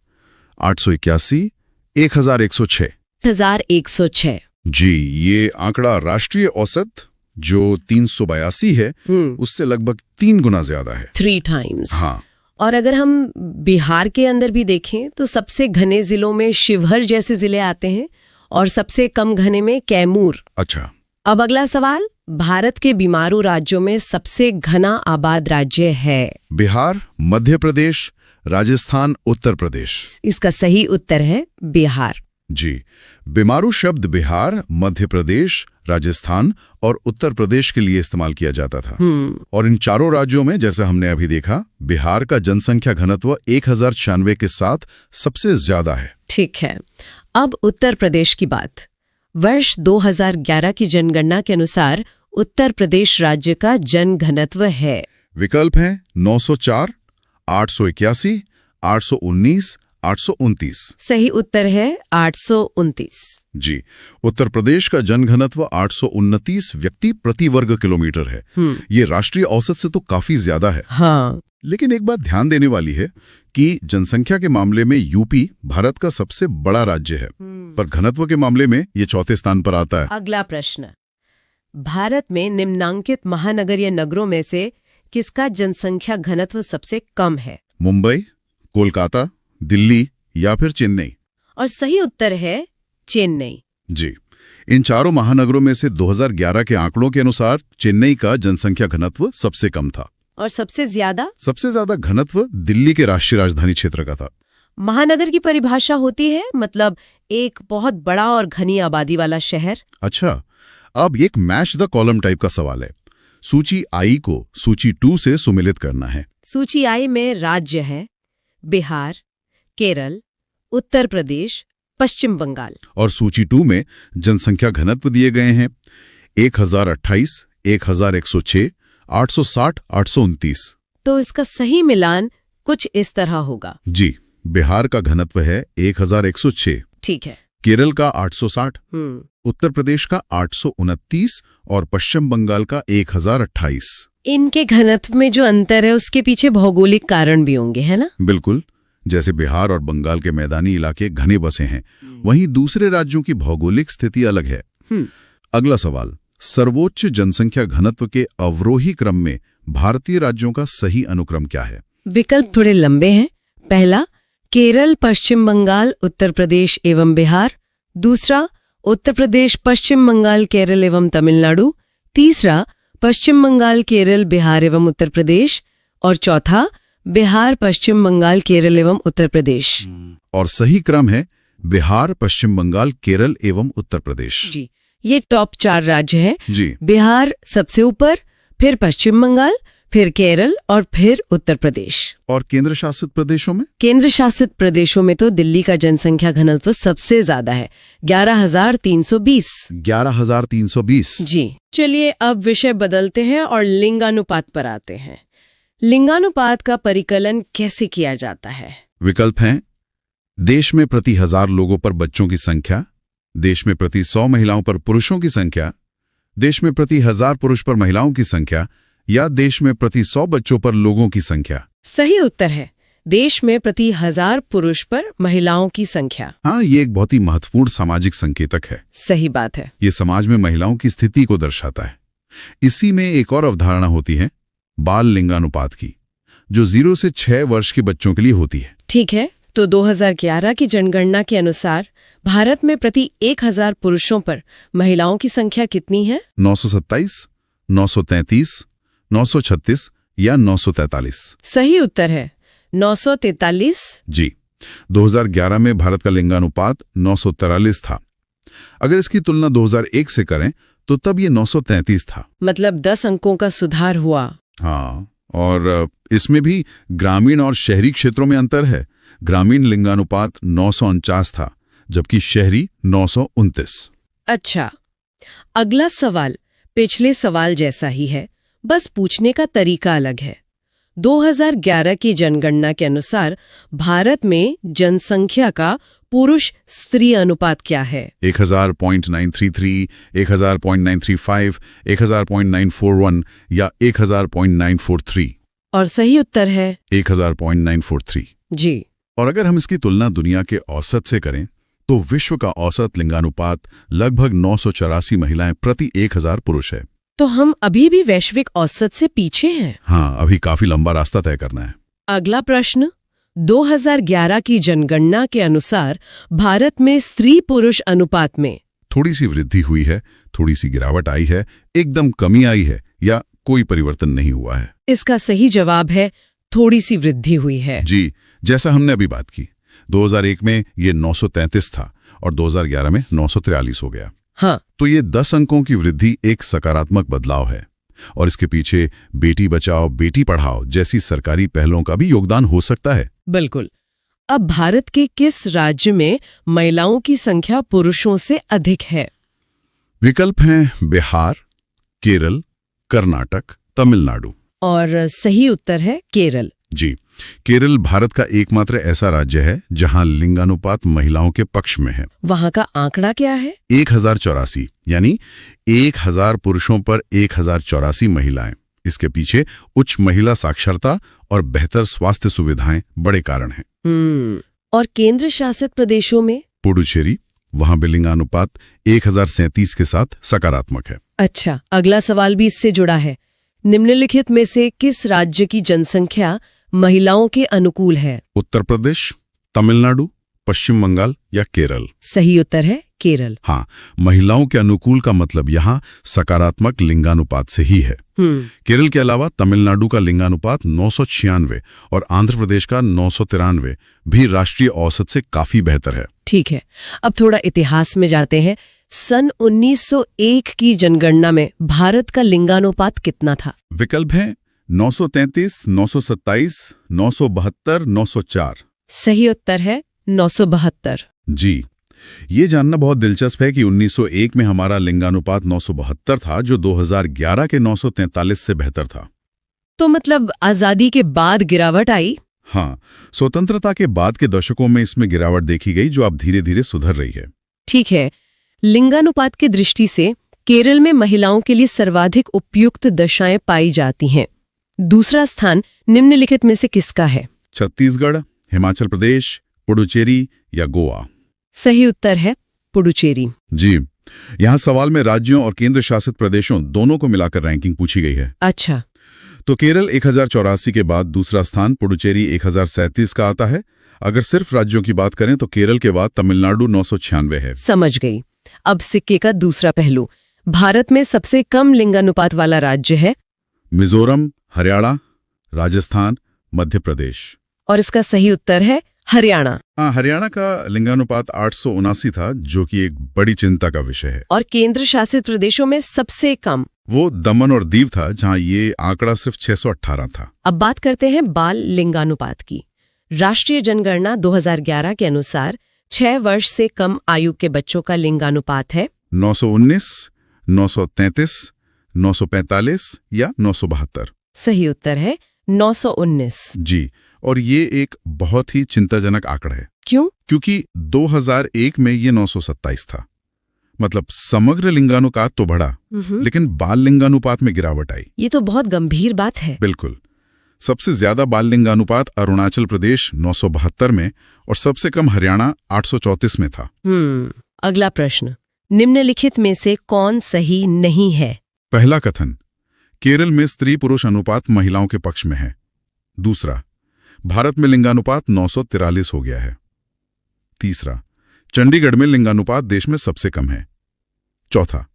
881, 1106। 1106। जी, ये आंकड़ा राष्ट्रीय औसत जो 382 है उससे लगभग 3 गुना ज्यादा है। 3 times। हाँ। और अगर हम बिहार के अंदर भी देखें तो सबसे घने जिलों में शिवहर जैसे जिले आते हैं और सबसे कम घने में कैमूर। अच्छा। अब अगला सवाल, भारत के बीमारू राज्यों में सबसे घना आबाद राज्य है? बिहार, मध्य प्रदेश, राजस्थान, उत्तर प्रदेश। इसका सही उत्तर है बिहार। जी, बीमारू शब्द बिहार, मध्य प्रदेश, राजस्थान और उत्तर प्रदेश के लिए इस्तेमाल किया जाता था। और इन चारों राज्यों में, जैसा हमने अभी देखा, बिहार का जनसंख्या घनत्व 1096 के साथ सबसे ज्यादा है। ठीक है, अब उत्तर प्रदेश की बात। वर्ष 2011 की जनगणना के अनुसार उत्तर प्रदेश राज्य का जन घनत्व है। विकल्प हैं 904, 881, 819, 829। सही उत्तर है 829। जी, उत्तर प्रदेश का जनघनत्व 829 व्यक्ति प्रति वर्ग किलोमीटर है। ये राष्ट्रीय औसत से तो काफी ज्यादा है। हाँ। लेकिन एक बात ध्यान देने वाली है कि जनसंख्या के मामले में यूपी भारत का सबसे बड़ा राज्य है, पर घनत्व के मामले में ये चौथे स्थान पर आता है। अगला प्रश्न, भारत में निम्नांकित महानगरीय नगरों में से किसका जनसंख्या घनत्व सबसे कम है? मुंबई, कोलकाता, दिल्ली या फिर चेन्नई? और सही उत्तर है चेन्नई। जी, इन चारों महानगरों में से 2011 के आंकड़ों के अनुसार चेन्नई का जनसंख्या घनत्व सबसे कम था। और सबसे ज्यादा घनत्व दिल्ली के राष्ट्रीय राजधानी क्षेत्र का था। महानगर की परिभाषा होती है मतलब एक बहुत बड़ा और घनी आबादी वाला शहर। अच्छा, अब एक मैच द कॉलम टाइप का सवाल है। सूची आई को सूची 2 से सुमेलित करना है। सूची आई में राज्य है बिहार, केरल, उत्तर प्रदेश, पश्चिम बंगाल। और सूची 2 में जनसंख्या घनत्व दिए गए हैं 1028, 1106, 860, 829। तो इसका सही मिलान कुछ इस तरह होगा। जी, बिहार का घनत्व है 1106, ठीक है। केरल का 860, उत्तर प्रदेश का 829 और पश्चिम बंगाल का 1028। इनके घनत्व में जो अंतर है उसके पीछे भौगोलिक कारण भी होंगे, है ना? बिल्कुल, जैसे बिहार और बंगाल के मैदानी इलाके घने बसे हैं, वहीं दूसरे राज्यों की भौगोलिक स्थिति अलग है। अगला सवाल, सर्वोच्च जनसंख्या घनत्व के अवरोही क्रम में भारतीय राज्यों का सही अनुक्रम क्या है? विकल्प थोड़े लंबे हैं। पहला, केरल, पश्चिम बंगाल, उत्तर प्रदेश एवं बिहार। दूसरा, उत्तर प्रदेश, पश्चिम बंगाल, केरल एवं तमिलनाडु। तीसरा, पश्चिम बंगाल, केरल, बिहार एवं उत्तर प्रदेश। और चौथा, बिहार, पश्चिम बंगाल, केरल एवं उत्तर प्रदेश। और सही क्रम है बिहार, पश्चिम बंगाल, केरल एवं उत्तर प्रदेश। जी, ये टॉप 4 राज्य हैं। जी, बिहार सबसे ऊपर, फिर पश्चिम बंगाल, फिर केरल और फिर उत्तर प्रदेश। और केंद्र शासित प्रदेशों में? केंद्र शासित प्रदेशों में तो दिल्ली का जनसंख्या घनत्व सबसे ज्यादा है, 11,320। 11,320। जी, चलिए अब विषय बदलते हैं और लिंगानुपात पर आते हैं। लिंगानुपात का परिकलन कैसे किया जाता है? विकल्प हैं देश में प्रति 1000 लोगों पर बच्चों की संख्या, देश में प्रति 100 महिलाओं पर पुरुषों की संख्या, देश में प्रति 1000 पुरुष पर महिलाओं की संख्या, या देश में प्रति 100 बच्चों पर लोगों की संख्या। सही उत्तर है देश में प्रति 1000 पुरुष पर महिलाओं की संख्या। हाँ, ये एक बहुत ही महत्वपूर्ण सामाजिक संकेतक है। सही बात है। ये समाज में महिलाओं की स्थिति को दर्शाता है। इसी में एक और अवधारणा होती है बाल लिंगानुपात की, जो 0 से 6 वर्ष के बच्चों के लिए होती है। ठीक है, तो 2011 की जनगणना के अनुसार भारत में प्रति 1000 पुरुषों पर महिलाओं की संख्या कितनी है? 927, 933, 936 या 943। सही उत्तर है 943। जी, 2011 में भारत का लिंगानुपात 943 था। अगर इसकी तुलना 2001 से करें तो तब ये 933 था। मतलब 10 अंकों का सुधार हुआ। हाँ, और इसमें भी ग्रामीण और शहरी क्षेत्रों में अंतर है। ग्रामीण लिंगानुपात 949 था, जबकि शहरी 929। अच्छा, अगला सवाल पिछले सवाल जैसा ही है, बस पूछने का तरीका अलग है। 2011 की जनगणना के अनुसार भारत में जनसंख्या का पुरुष स्त्री अनुपात क्या है? 1000.933, 1000.935, 1000.941 या 1000.943। और सही उत्तर है 1000.943। जी। और अगर हम इसकी तुलना दुनिया के औसत से करें तो विश्व का औसत लिंगानुपात लगभग 984 महिलाएं प्रति 1000 पुरुष है। तो हम अभी भी वैश्विक औसत से पीछे हैं। हाँ, अभी काफी लंबा रास्ता तय करना है। अगला प्रश्न, 2011 की जनगणना के अनुसार भारत में स्त्री पुरुष अनुपात में थोड़ी सी वृद्धि हुई है, थोड़ी सी गिरावट आई है, एकदम कमी आई है, या कोई परिवर्तन नहीं हुआ है? इसका सही जवाब है थोड़ी सी वृद्धि हुई है। जी, जैसा हमने अभी बात की, 2001 में ये 933 था और 2011 में 943 हो गया। हाँ, तो ये 10 अंकों की वृद्धि एक सकारात्मक बदलाव है, और इसके पीछे बेटी बचाओ बेटी पढ़ाओ जैसी सरकारी पहलों का भी योगदान हो सकता है। बिल्कुल। अब भारत के किस राज्य में महिलाओं की संख्या पुरुषों से अधिक है? विकल्प हैं बिहार, केरल, कर्नाटक, तमिलनाडु। और सही उत्तर है केरल। जी, केरल भारत का एकमात्र ऐसा राज्य है जहां लिंगानुपात महिलाओं के पक्ष में है। वहां का आंकड़ा क्या है? 1084, यानी 1000 पुरुषों पर 1084 महिलाएं। इसके पीछे उच्च महिला साक्षरता और बेहतर स्वास्थ्य सुविधाएं बड़े कारण हैं। और केंद्र शासित प्रदेशों में? पुडुचेरी, वहां भी लिंगानुपात 1037 के साथ सकारात्मक है। अच्छा, अगला सवाल भी इससे जुड़ा है। निम्नलिखित में से किस राज्य की जनसंख्या महिलाओं के अनुकूल है? उत्तर प्रदेश, तमिलनाडु, पश्चिम बंगाल या केरल? सही उत्तर है केरल। हाँ, महिलाओं के अनुकूल का मतलब यहाँ सकारात्मक लिंगानुपात से ही है। केरल के अलावा तमिलनाडु का लिंगानुपात 996 और आंध्र प्रदेश का 993 भी राष्ट्रीय औसत से काफी बेहतर है। ठीक है, अब थोड़ा इतिहास में जाते हैं। सन 1901 की जनगणना में भारत का लिंगानुपात कितना था? विकल्प हैं 933, 927, 972, 904। सही उत्तर है 972। जी, ये जानना बहुत दिलचस्प है कि 1901 में हमारा लिंगानुपात 972 था, जो 2011 के 943 से बेहतर था। तो मतलब आजादी के बाद गिरावट आई? हाँ, स्वतंत्रता के बाद के दशकों में इसमें गिरावट देखी गई, जो अब धीरे धीरे सुधर रही है। ठीक है, लिंगानुपात की दृष्टि से केरल में महिलाओं के लिए सर्वाधिक उपयुक्त दशाएं पाई जाती हैं। दूसरा स्थान निम्नलिखित में से किसका है? छत्तीसगढ़, हिमाचल प्रदेश, पुडुचेरी या गोवा? सही उत्तर है पुडुचेरी। जी, यहाँ सवाल में राज्यों और केंद्र शासित प्रदेशों दोनों को मिलाकर रैंकिंग पूछी गई है। अच्छा, तो केरल 1084 के बाद दूसरा स्थान, पुडुचेरी 1037 का आता है। अगर सिर्फ राज्यों की बात करें तो केरल के बाद तमिलनाडु 996 है। समझ गई। अब सिक्के का दूसरा पहलू, भारत में सबसे कम लिंगानुपात वाला राज्य है? मिजोरम, हरियाणा, राजस्थान, मध्य प्रदेश। और इसका सही उत्तर है हरियाणा। हाँ, हरियाणा का लिंगानुपात 879 था, जो कि एक बड़ी चिंता का विषय है। और केंद्र शासित प्रदेशों में सबसे कम वो दमन और दीव था, जहां ये आंकड़ा सिर्फ 618 था। अब बात करते हैं बाल लिंगानुपात की। राष्ट्रीय जनगणना 2011 के अनुसार 6 वर्ष से कम आयु के बच्चों का लिंगानुपात है 919, 933, 945 या 972। सही उत्तर है 919। जी, और ये एक बहुत ही चिंताजनक आंकड़ा है। क्यों? क्योंकि 2001 में ये 927 था। मतलब समग्र लिंगानुपात तो बढ़ा, लेकिन बाल लिंगानुपात में गिरावट आई। ये तो बहुत गंभीर बात है। बिल्कुल। सबसे ज्यादा बाल लिंगानुपात अरुणाचल प्रदेश 972 में और सबसे कम हरियाणा 834 में था। अगला प्रश्न, निम्नलिखित में से कौन सही नहीं है? पहला कथन, केरल में स्त्री पुरुष अनुपात महिलाओं के पक्ष में है। दूसरा, भारत में लिंगानुपात 943 हो गया है। तीसरा, चंडीगढ़ में लिंगानुपात देश में सबसे कम है। चौथा,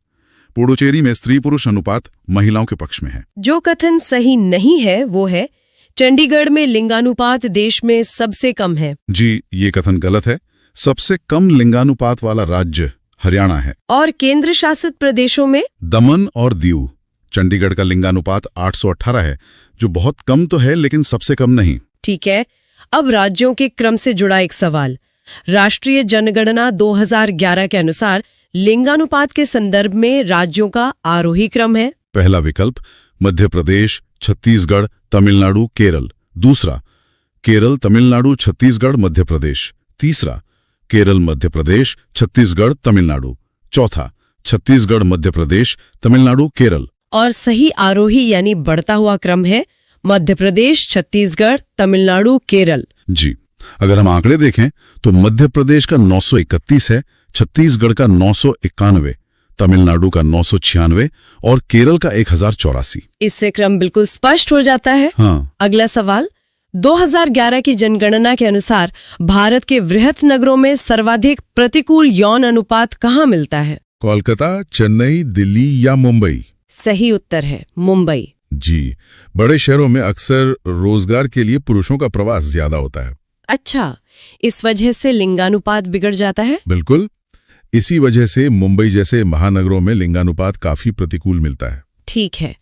पुडुचेरी में स्त्री पुरुष अनुपात महिलाओं के पक्ष में है। जो कथन सही नहीं है वो है चंडीगढ़ में लिंगानुपात देश में सबसे कम है। जी, ये कथन गलत है। सबसे कम लिंगानुपात वाला राज्य हरियाणा है। और केंद्र शासित प्रदेशों में दमन और दीव। चंडीगढ़ का लिंगानुपात 818 है, जो बहुत कम तो है, लेकिन सबसे कम नहीं। ठीक है, अब राज्यों के क्रम से जुड़ा एक सवाल। राष्ट्रीय जनगणना 2011 के अनुसार लिंगानुपात के संदर्भ में राज्यों का आरोही क्रम है। पहला विकल्प मध्य प्रदेश, छत्तीसगढ़, तमिलनाडु, केरल। दूसरा, केरल, तमिलनाडु, छत्तीसगढ़, मध्य प्रदेश। तीसरा, केरल, मध्य प्रदेश, छत्तीसगढ़, तमिलनाडु। चौथा, छत्तीसगढ़, मध्य प्रदेश, तमिलनाडु, केरल। और सही आरोही यानी बढ़ता हुआ क्रम है मध्य प्रदेश, छत्तीसगढ़, तमिलनाडु, केरल। जी, अगर हम आंकड़े देखें तो मध्य प्रदेश का 931 है, छत्तीसगढ़ का 991, तमिलनाडु का 996 और केरल का 1084। इससे क्रम बिल्कुल स्पष्ट हो जाता है। हाँ। अगला सवाल, 2011 की जनगणना के अनुसार भारत के वृहत नगरों में सर्वाधिक प्रतिकूल यौन अनुपात कहाँ मिलता है? कोलकाता, चेन्नई, दिल्ली या मुंबई? सही उत्तर है मुंबई। जी, बड़े शहरों में अक्सर रोजगार के लिए पुरुषों का प्रवास ज्यादा होता है। अच्छा, इस वजह से लिंगानुपात बिगड़ जाता है? बिल्कुल, इसी वजह से मुंबई जैसे महानगरों में लिंगानुपात काफी प्रतिकूल मिलता है। ठीक है,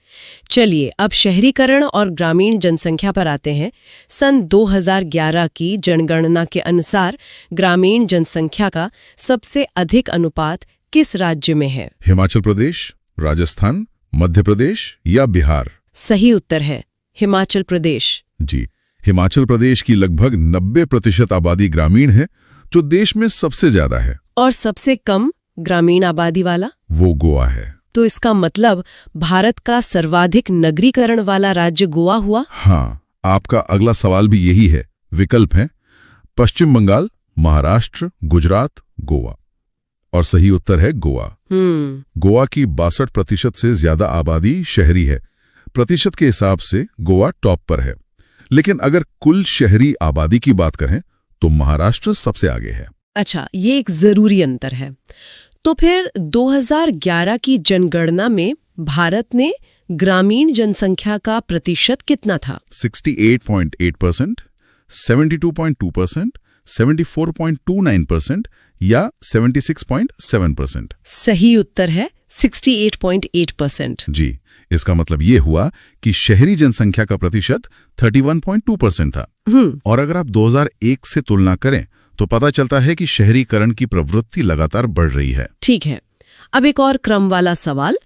चलिए अब शहरीकरण और ग्रामीण जनसंख्या पर आते हैं। सन 2011 की जनगणना के अनुसार ग्रामीण जनसंख्या का सबसे अधिक अनुपात किस राज्य में है? हिमाचल प्रदेश, राजस्थान, मध्य प्रदेश या बिहार? सही उत्तर है हिमाचल प्रदेश। जी, हिमाचल प्रदेश की लगभग 90% आबादी ग्रामीण है, जो देश में सबसे ज्यादा है। और सबसे कम ग्रामीण आबादी वाला? वो गोवा है। तो इसका मतलब भारत का सर्वाधिक नगरीकरण वाला राज्य गोवा हुआ? हाँ, आपका अगला सवाल भी यही है। विकल्प हैं पश्चिम बंगाल, महाराष्ट्र, गुजरात, गोवा। और सही उत्तर है गोवा। गोवा की 62% से ज्यादा आबादी शहरी है। प्रतिशत के हिसाब से गोवा टॉप पर है। लेकिन अगर कुल शहरी आबादी की बात करें तो महाराष्ट्र सबसे आगे है। अच्छा, ये एक जरूरी अंतर है। तो फिर 2011 की जनगणना में भारत ने ग्रामीण जनसंख्या का प्रतिशत कितना था? 68.8%, 72.2%, 74.29% या 76.7%। सही उत्तर है 68.8%। जी, इसका मतलब ये हुआ कि शहरी जनसंख्या का प्रतिशत 31.2% था। और अगर आप 2001 से तुलना करें तो पता चलता है कि शहरीकरण की प्रवृत्ति लगातार बढ़ रही है। ठीक है, अब एक और क्रम वाला सवाल।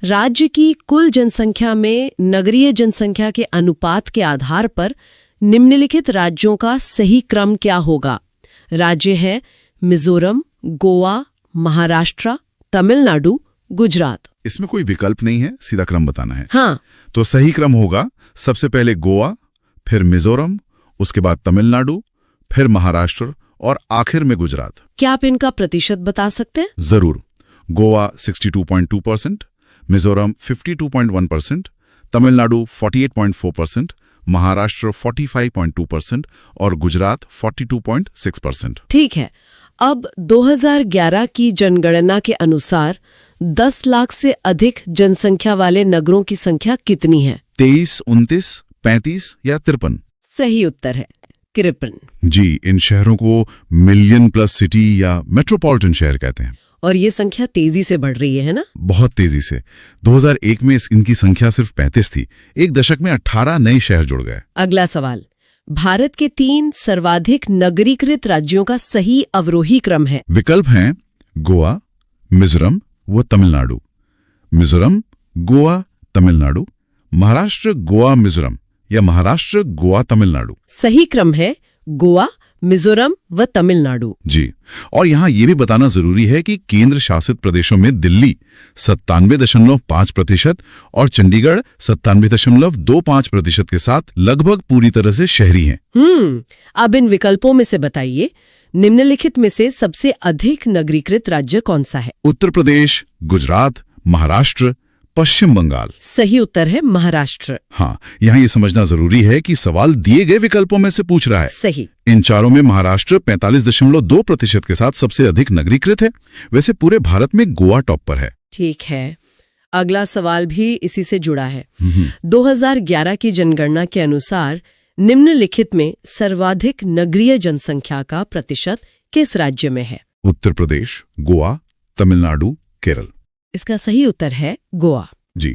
राज्य की कुल जनसंख्या में नगरीय जनसंख्या के अनुपात के आधार पर निम्नलिखित राज्यों का सही क्रम क्या होगा? राज्य हैं मिजोरम, गोवा, महाराष्ट्र, तमिलनाडु, गुजरात। इसमें कोई विकल्प नहीं है, सीधा क्रम बताना है। हाँ, तो सही क्रम होगा सबसे पहले गोवा, फिर मिजोरम, उसके बाद तमिलनाडु, फिर महाराष्ट्र और आखिर में गुजरात। क्या आप इनका प्रतिशत बता सकते हैं? जरूर। गोवा 62.2%, मिजोरम 52.1%, तमिलनाडु 48.4%, महाराष्ट्र 45.2% और गुजरात 42.6%। ठीक है, अब 2011 की जनगणना के अनुसार 10 लाख से अधिक जनसंख्या वाले नगरों की संख्या कितनी है? 23, 29, 35 या 53? सही उत्तर है 53। जी, इन शहरों को मिलियन प्लस सिटी या मेट्रोपॉलिटन शहर कहते हैं। और ये संख्या तेजी से बढ़ रही है ना? बहुत तेजी से। 2001 में इनकी संख्या सिर्फ 35 थी। एक दशक में 18 नए शहर जुड़ गए। अगला सवाल। भारत के 3 सर्वाधिक नगरीकृत राज्यों का सही अवरोही क्रम है। विकल्प हैं गोवा, मिजोरम व तमिलनाडु। मिजोरम, गोवा, तमिलनाडु, महाराष्ट्र, गोवा, मिजोरम या महाराष्ट्र, गोवा, तमिलनाडु। सही क्रम है गोवा, मिजोरम व तमिलनाडु। जी, और यहाँ ये भी बताना जरूरी है कि केंद्र शासित प्रदेशों में दिल्ली 97.5% और चंडीगढ़ 97.25% के साथ लगभग पूरी तरह से शहरी हैं। अब इन विकल्पों में से बताइए, निम्नलिखित में से सबसे अधिक नगरीकृत राज्य कौन सा है? उत्तर प्रदेश, गुजरात, महाराष्ट्र, पश्चिम बंगाल। सही उत्तर है महाराष्ट्र। हाँ, यहाँ ये समझना जरूरी है कि सवाल दिए गए विकल्पों में से पूछ रहा है। सही। इन चारों में महाराष्ट्र 45.2% के साथ सबसे अधिक नगरीकृत है। वैसे पूरे भारत में गोवा टॉप पर है। ठीक है, अगला सवाल भी इसी से जुड़ा है। 2011 की जनगणना के अनुसार निम्नलिखित में सर्वाधिक नगरीय जनसंख्या का प्रतिशत किस राज्य में है? उत्तर प्रदेश, गोवा, तमिलनाडु, केरल। इसका सही उत्तर है गोवा। जी,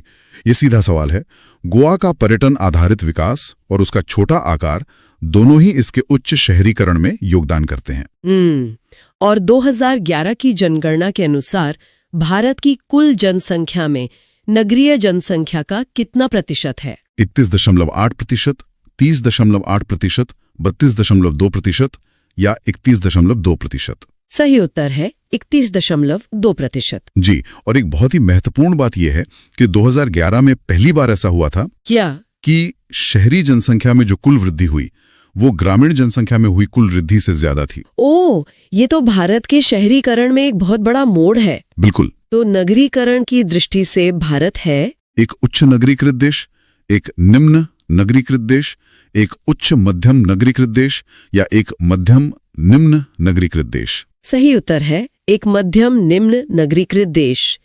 ये सीधा सवाल है। गोवा का पर्यटन आधारित विकास और उसका छोटा आकार दोनों ही इसके उच्च शहरीकरण में योगदान करते हैं। और 2011 की जनगणना के अनुसार भारत की कुल जनसंख्या में नगरीय जनसंख्या का कितना प्रतिशत है? 31.8%, 30.8%, 32.2% या 31.2%। सही उत्तर है 31.2%। जी, और एक बहुत ही महत्वपूर्ण बात यह है कि 2011 में पहली बार ऐसा हुआ था क्या कि शहरी जनसंख्या में जो कुल वृद्धि हुई वो ग्रामीण जनसंख्या में हुई कुल वृद्धि से ज्यादा थी। ओह, ये तो भारत के शहरीकरण में एक बहुत बड़ा मोड़ है। बिल्कुल। तो नगरीकरण की दृष्टि से भारत है एक उच्च नगरीकृत देश, एक निम्न नगरीकृत देश, एक उच्च मध्यम नगरीकृत देश या एक मध्यम निम्न नगरीकृत देश। सही उत्तर है एक मध्यम निम्न नगरीकृत देश।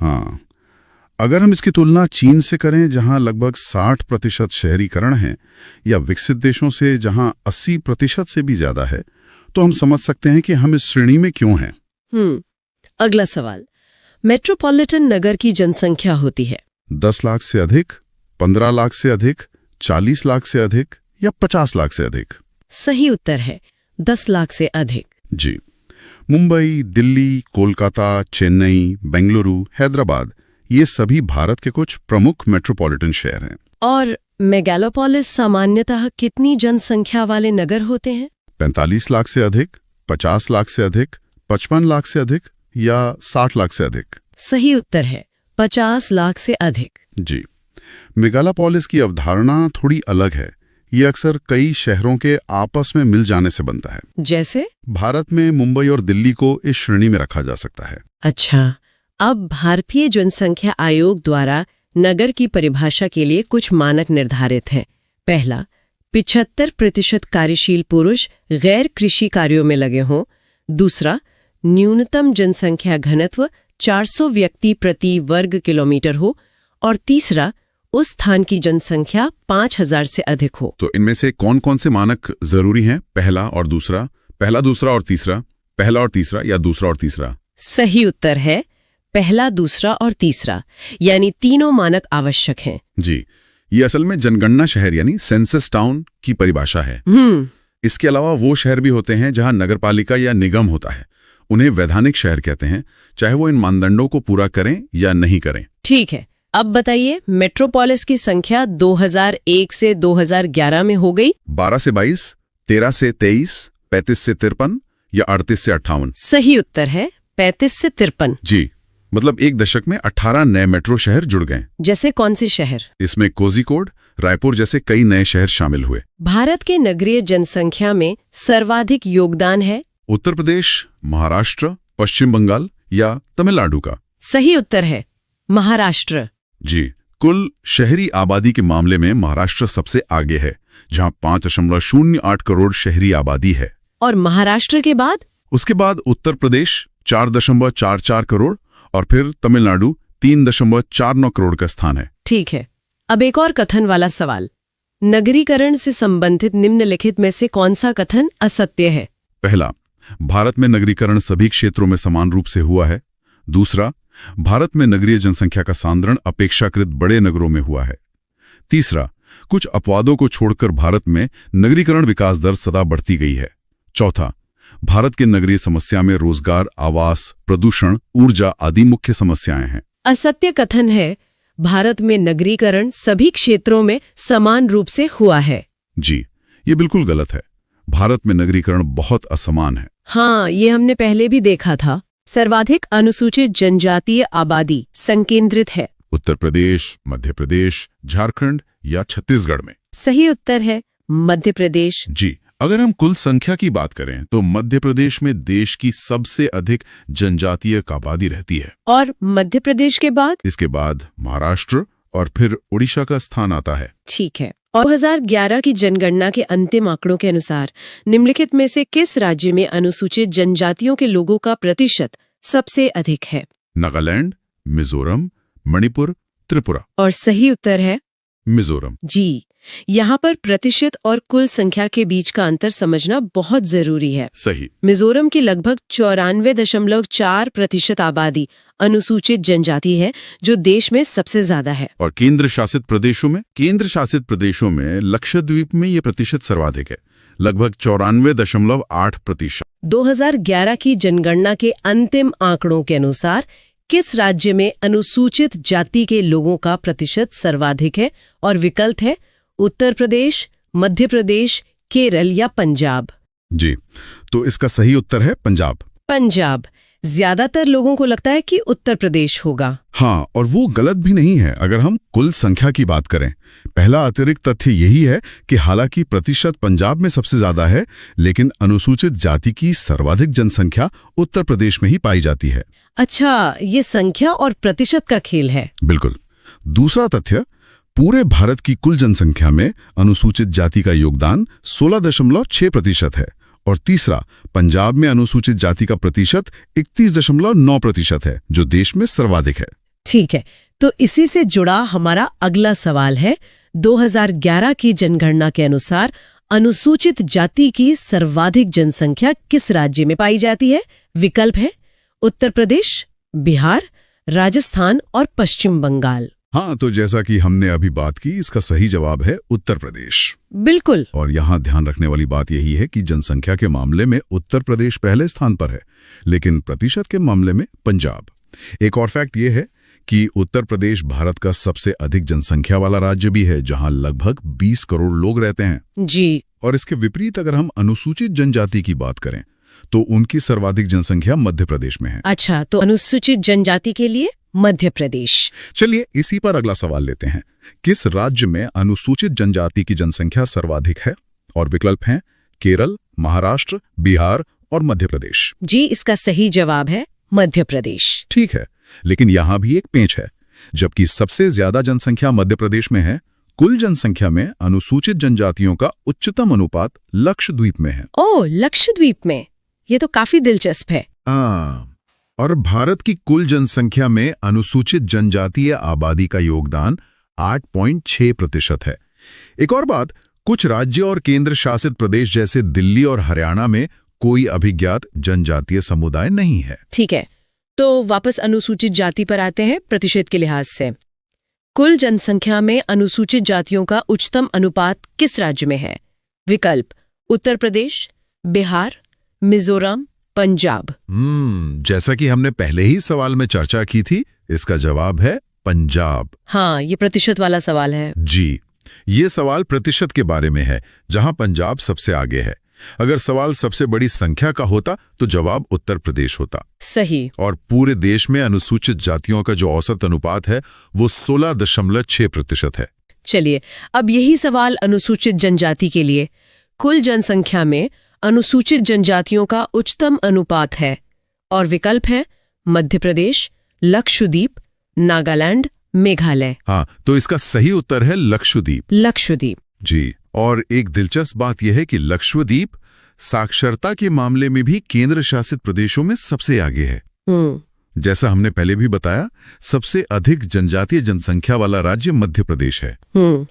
हाँ, अगर हम इसकी तुलना चीन से करें जहां लगभग 60% शहरीकरण है या विकसित देशों से जहां 80% से भी ज्यादा है, तो हम समझ सकते हैं कि हम इस श्रेणी में क्यों हैं। अगला सवाल। मेट्रोपॉलिटन नगर की जनसंख्या होती है 10 लाख से अधिक, 15 लाख से अधिक, 40 लाख से अधिक या 50 लाख से अधिक। सही उत्तर है 10 लाख से अधिक। जी, मुंबई, दिल्ली, कोलकाता, चेन्नई, बेंगलुरु, हैदराबाद ये सभी भारत के कुछ प्रमुख मेट्रोपॉलिटन शहर हैं। और मेगालोपोलिस सामान्यतः कितनी जनसंख्या वाले नगर होते हैं? 45 लाख से अधिक, 50 लाख से अधिक, 55 लाख से अधिक या 60 लाख से अधिक। सही उत्तर है 50 लाख से अधिक। जी, मेगालोपोलिस की अवधारणा थोड़ी अलग है। ये अक्सर कई शहरों के आपस में मिल जाने से बनता है। जैसे भारत में मुंबई और दिल्ली को इस श्रेणी में रखा जा सकता है। अच्छा, अब भारतीय जनसंख्या आयोग द्वारा नगर की परिभाषा के लिए कुछ मानक निर्धारित हैं। पहला, 75% कार्यशील पुरुष गैर कृषि कार्यों में लगे हों। दूसरा, न्यूनतम जनसंख्या घनत्व 400 व्यक्ति प्रति वर्ग किलोमीटर हो। और तीसरा, उस स्थान की जनसंख्या 5000 से अधिक हो। तो इनमें से कौन कौन से मानक जरूरी हैं? पहला, दूसरा और तीसरा, पहला और तीसरा, या दूसरा और तीसरा? सही उत्तर है पहला, दूसरा और तीसरा, यानी तीनों मानक आवश्यक हैं। जी, ये असल में जनगणना शहर यानी सेंसस टाउन की परिभाषा है। इसके अलावा वो शहर भी होते हैं जहां नगरपालिका या निगम होता है, उन्हें वैधानिक शहर कहते हैं, चाहे वो इन मानदंडों को पूरा करें या नहीं करें। ठीक है, अब बताइए, मेट्रोपोलिस की संख्या 2001 से 2011 में हो गई 12 से 22, 13 से 23, 35 से 53 या 38 से 58? सही उत्तर है 35 से 53। जी, मतलब एक दशक में 18 नए मेट्रो शहर जुड़ गए। जैसे कौन से शहर? इसमें कोझिकोड, रायपुर जैसे कई नए शहर शामिल हुए। भारत के नगरीय जनसंख्या में सर्वाधिक योगदान है उत्तर प्रदेश, महाराष्ट्र, पश्चिम बंगाल या तमिलनाडु का? सही उत्तर है महाराष्ट्र। जी, कुल शहरी आबादी के मामले में महाराष्ट्र सबसे आगे है, जहां 5.08 करोड़ शहरी आबादी है। और महाराष्ट्र के बाद? उसके बाद उत्तर प्रदेश 4.44 करोड़ और फिर तमिलनाडु 3.49 करोड़ का स्थान है। ठीक है, अब एक और कथन वाला सवाल। नगरीकरण से संबंधित निम्नलिखित में से कौन सा कथन असत्य है? पहला, भारत में नगरीकरण सभी क्षेत्रों में समान रूप से हुआ है। दूसरा, भारत में नगरीय जनसंख्या का सांद्रण अपेक्षाकृत बड़े नगरों में हुआ है। तीसरा, कुछ अपवादों को छोड़कर भारत में नगरीकरण विकास दर सदा बढ़ती गई है। चौथा, भारत के नगरीय समस्या में रोजगार, आवास, प्रदूषण, ऊर्जा आदि मुख्य समस्याएं हैं। असत्य कथन है भारत में नगरीकरण सभी क्षेत्रों में समान रूप से हुआ है। जी, ये बिल्कुल गलत है। भारत में नगरीकरण बहुत असमान है। हाँ, ये हमने पहले भी देखा था। सर्वाधिक अनुसूचित जनजातीय आबादी संकेंद्रित है उत्तर प्रदेश, मध्य प्रदेश, झारखंड या छत्तीसगढ़ में। सही उत्तर है मध्य प्रदेश। जी, अगर हम कुल संख्या की बात करें तो मध्य प्रदेश में देश की सबसे अधिक जनजातीय आबादी रहती है। और मध्य प्रदेश के बाद? इसके बाद महाराष्ट्र और फिर उड़ीसा का स्थान आता है। ठीक है, और 2011 की जनगणना के अंतिम आंकड़ों के अनुसार निम्नलिखित में से किस राज्य में अनुसूचित जनजातियों के लोगों का प्रतिशत सबसे अधिक है? नागालैंड, मिजोरम, मणिपुर, त्रिपुरा। और सही उत्तर है मिजोरम। जी, यहाँ पर प्रतिशत और कुल संख्या के बीच का अंतर समझना बहुत जरूरी है। सही। मिजोरम की लगभग 94.4% आबादी अनुसूचित जनजाति है, जो देश में सबसे ज्यादा है। और केंद्र शासित प्रदेशों में लक्षद्वीप में ये प्रतिशत सर्वाधिक है, लगभग 94.8%। 2011 की जनगणना के अंतिम आंकड़ों के अनुसार किस राज्य में अनुसूचित जाति के लोगों का प्रतिशत सर्वाधिक है? और विकल्प है उत्तर प्रदेश, मध्य प्रदेश, केरल या पंजाब। जी, तो इसका सही उत्तर है पंजाब। पंजाब। ज्यादातर लोगों को लगता है कि उत्तर प्रदेश होगा। हाँ, और वो गलत भी नहीं है अगर हम कुल संख्या की बात करें। पहला अतिरिक्त तथ्य यही है कि हालांकि प्रतिशत पंजाब में सबसे ज्यादा है, लेकिन अनुसूचित जाति की सर्वाधिक जनसंख्या उत्तर प्रदेश में ही पाई जाती है। अच्छा, ये संख्या और प्रतिशत का खेल है। बिल्कुल। दूसरा तथ्य, पूरे भारत की कुल जनसंख्या में अनुसूचित जाति का योगदान 16.6% है। और तीसरा, पंजाब में अनुसूचित जाति का प्रतिशत 31.9% है, जो देश में सर्वाधिक है। ठीक है, तो इसी से जुड़ा हमारा अगला सवाल है, 2011 की जनगणना के अनुसार अनुसूचित जाति की सर्वाधिक जनसंख्या किस राज्य में पाई जाती है? विकल्प है उत्तर प्रदेश, बिहार, राजस्थान और पश्चिम बंगाल। हाँ, तो जैसा कि हमने अभी बात की, इसका सही जवाब है उत्तर प्रदेश। बिल्कुल। और यहाँ ध्यान रखने वाली बात यही है कि जनसंख्या के मामले में उत्तर प्रदेश पहले स्थान पर है, लेकिन प्रतिशत के मामले में पंजाब। एक और फैक्ट ये है कि उत्तर प्रदेश भारत का सबसे अधिक जनसंख्या वाला राज्य भी है, जहाँ लगभग 20 करोड़ लोग रहते हैं। जी। और इसके विपरीत अगर हम अनुसूचित जनजाति की बात करें तो उनकी सर्वाधिक जनसंख्या मध्य प्रदेश में है। अच्छा, तो अनुसूचित जनजाति के लिए मध्य प्रदेश। चलिए इसी पर अगला सवाल लेते हैं। किस राज्य में अनुसूचित जनजाति की जनसंख्या सर्वाधिक है? और विकल्प हैं केरल, महाराष्ट्र, बिहार और मध्य प्रदेश। जी, इसका सही जवाब है मध्य प्रदेश। ठीक है, लेकिन यहां भी एक पेंच है। जबकि सबसे ज्यादा जनसंख्या मध्य प्रदेश में है, कुल जनसंख्या में अनुसूचित जनजातियों का उच्चतम अनुपात लक्षद्वीप में है। ओह, लक्षद्वीप में, ये तो काफी दिलचस्प है। और भारत की कुल जनसंख्या में अनुसूचित जनजातीय आबादी का योगदान 8.6% है। एक और बात, कुछ राज्य और केंद्र शासित प्रदेश जैसे दिल्ली और हरियाणा में कोई अभिज्ञात जनजातीय समुदाय नहीं है। ठीक है, तो वापस अनुसूचित जाति पर आते हैं प्रतिशत के लिहाज से। कुल जनसंख्या में अनुसूचित जातियों का उच्चतम अनुपात किस राज्य में है? विकल्प: उत्तर प्रदेश, बिहार, मिजोरम, पंजाब। जैसा कि हमने पहले ही सवाल में चर्चा की थी, इसका जवाब है पंजाब। हाँ, ये प्रतिशत वाला सवाल है। जी, ये सवाल प्रतिशत के बारे में है, जहां पंजाब सबसे आगे है। अगर सवाल सबसे बड़ी संख्या का होता तो जवाब उत्तर प्रदेश होता। सही। और पूरे देश में अनुसूचित जातियों का जो औसत अनुपात है वो 16.6% है। चलिए, अब यही सवाल अनुसूचित जनजाति के लिए। कुल जनसंख्या में अनुसूचित जनजातियों का उच्चतम अनुपात है और विकल्प है मध्य प्रदेश, लक्षद्वीप, नागालैंड, मेघालय। हाँ, तो इसका सही उत्तर है लक्षद्वीप। लक्षद्वीप। जी, और एक दिलचस्प बात यह है कि लक्षद्वीप साक्षरता के मामले में भी केंद्र शासित प्रदेशों में सबसे आगे है। जैसा हमने पहले भी बताया, सबसे अधिक जनजातीय जनसंख्या वाला राज्य मध्य प्रदेश है।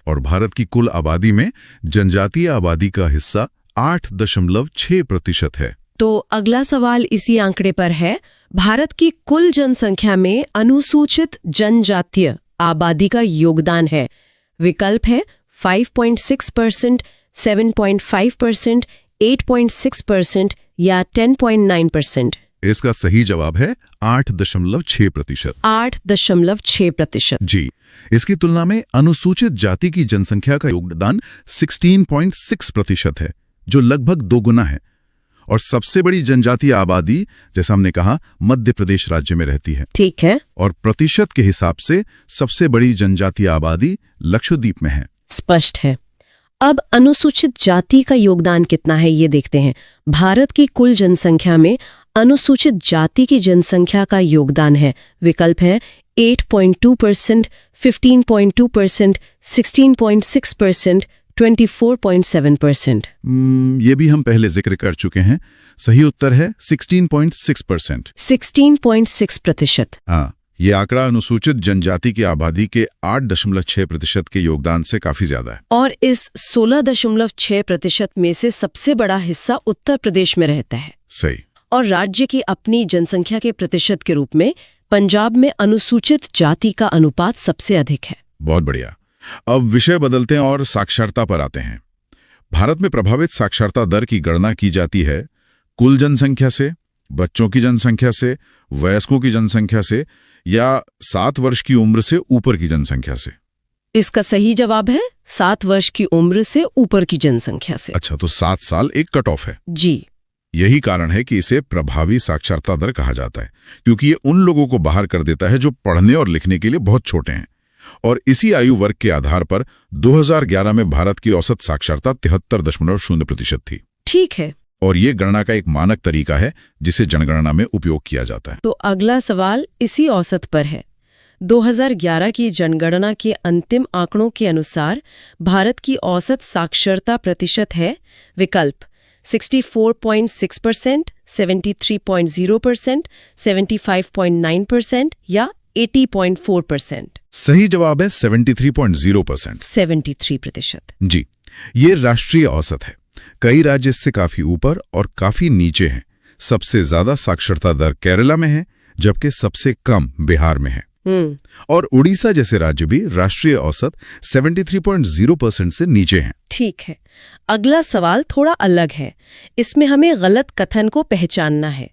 और भारत की कुल आबादी में जनजातीय आबादी का हिस्सा 8.6% है। तो अगला सवाल इसी आंकड़े पर है। भारत की कुल जनसंख्या में अनुसूचित जनजातीय आबादी का योगदान है। विकल्प है 5.6%, 7.5%, 8.6% या 10.9%। इसका सही जवाब है 8.6%। 8.6%। जी, इसकी तुलना में अनुसूचित जाति की जनसंख्या का योगदान 16.6% है, जो लगभग 2 गुना है। और सबसे बड़ी जनजातीय आबादी, जैसा हमने कहा, मध्य प्रदेश राज्य में रहती है। ठीक है। और प्रतिशत के हिसाब से सबसे बड़ी जनजातीय आबादी लक्षद्वीप में है। स्पष्ट है। अब अनुसूचित जाति का योगदान कितना है ये देखते हैं। भारत की कुल जनसंख्या में अनुसूचित जाति की जनसंख्या का योगदान है। विकल्प है 8.2%, 15.2%, 16.6%, 24.7%। ये भी हम पहले जिक्र कर चुके हैं। सही उत्तर है 16.6%। 16.6%। हाँ, ये आंकड़ा अनुसूचित जनजाति की आबादी के 8.6% के योगदान से काफी ज्यादा है। और इस 16.6% में से सबसे बड़ा हिस्सा उत्तर प्रदेश में रहता है। सही। और राज्य की अपनी जनसंख्या के प्रतिशत के रूप में पंजाब में अनुसूचित जाति का अनुपात सबसे अधिक है। बहुत बढ़िया। अब विषय बदलते हैं और साक्षरता पर आते हैं। भारत में प्रभावित साक्षरता दर की गणना की जाती है कुल जनसंख्या से, बच्चों की जनसंख्या से, वयस्कों की जनसंख्या से या 7 वर्ष की उम्र से ऊपर की जनसंख्या से। इसका सही जवाब है 7 वर्ष की उम्र से ऊपर की जनसंख्या से। अच्छा, तो 7 साल एक कट ऑफ है। जी। यही कारण है कि इसे प्रभावी साक्षरता दर कहा जाता है, क्योंकि ये उन लोगों को बाहर कर देता है जो पढ़ने और लिखने के लिए बहुत छोटे हैं। और इसी आयु वर्ग के आधार पर 2011 में भारत की औसत साक्षरता 73.0% थी। ठीक है। और ये गणना का एक मानक तरीका है जिसे जनगणना में उपयोग किया जाता है। तो अगला सवाल इसी औसत पर है। 2011 की जनगणना के अंतिम आंकड़ों के अनुसार भारत की औसत साक्षरता प्रतिशत है विकल्प 64.6%, 73.0%, 75.9% या 80.4%। सही जवाब है 73.0%। 73%। जी, ये राष्ट्रीय औसत है। कई राज्य इससे काफी ऊपर और काफी नीचे हैं। सबसे ज्यादा साक्षरता दर केरला में है, जबकि सबसे कम बिहार में है। और उड़ीसा जैसे राज्य भी राष्ट्रीय औसत 73.0% से नीचे हैं। ठीक है। अगला सवाल थोड़ा अलग है। इसमें हमें गलत कथन को पहचानना है।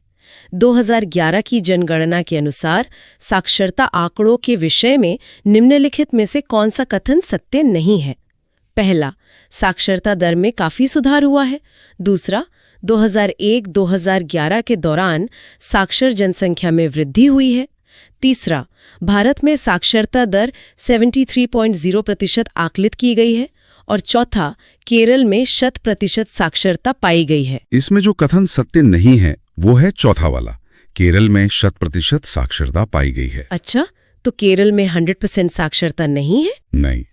2011 की जनगणना के अनुसार साक्षरता आंकड़ों के विषय में निम्नलिखित में से कौन सा कथन सत्य नहीं है? पहला, साक्षरता दर में काफी सुधार हुआ है। दूसरा, 2001-2011 के दौरान साक्षर जनसंख्या में वृद्धि हुई है। तीसरा, भारत में साक्षरता दर 73.0% आकलित की गई है। और चौथा, केरल में 100% साक्षरता पाई गई है। इसमें जो कथन सत्य नहीं है वो है चौथा वाला, केरल में 100% साक्षरता पाई गई है। अच्छा, तो केरल में 100% साक्षरता नहीं है? नहीं,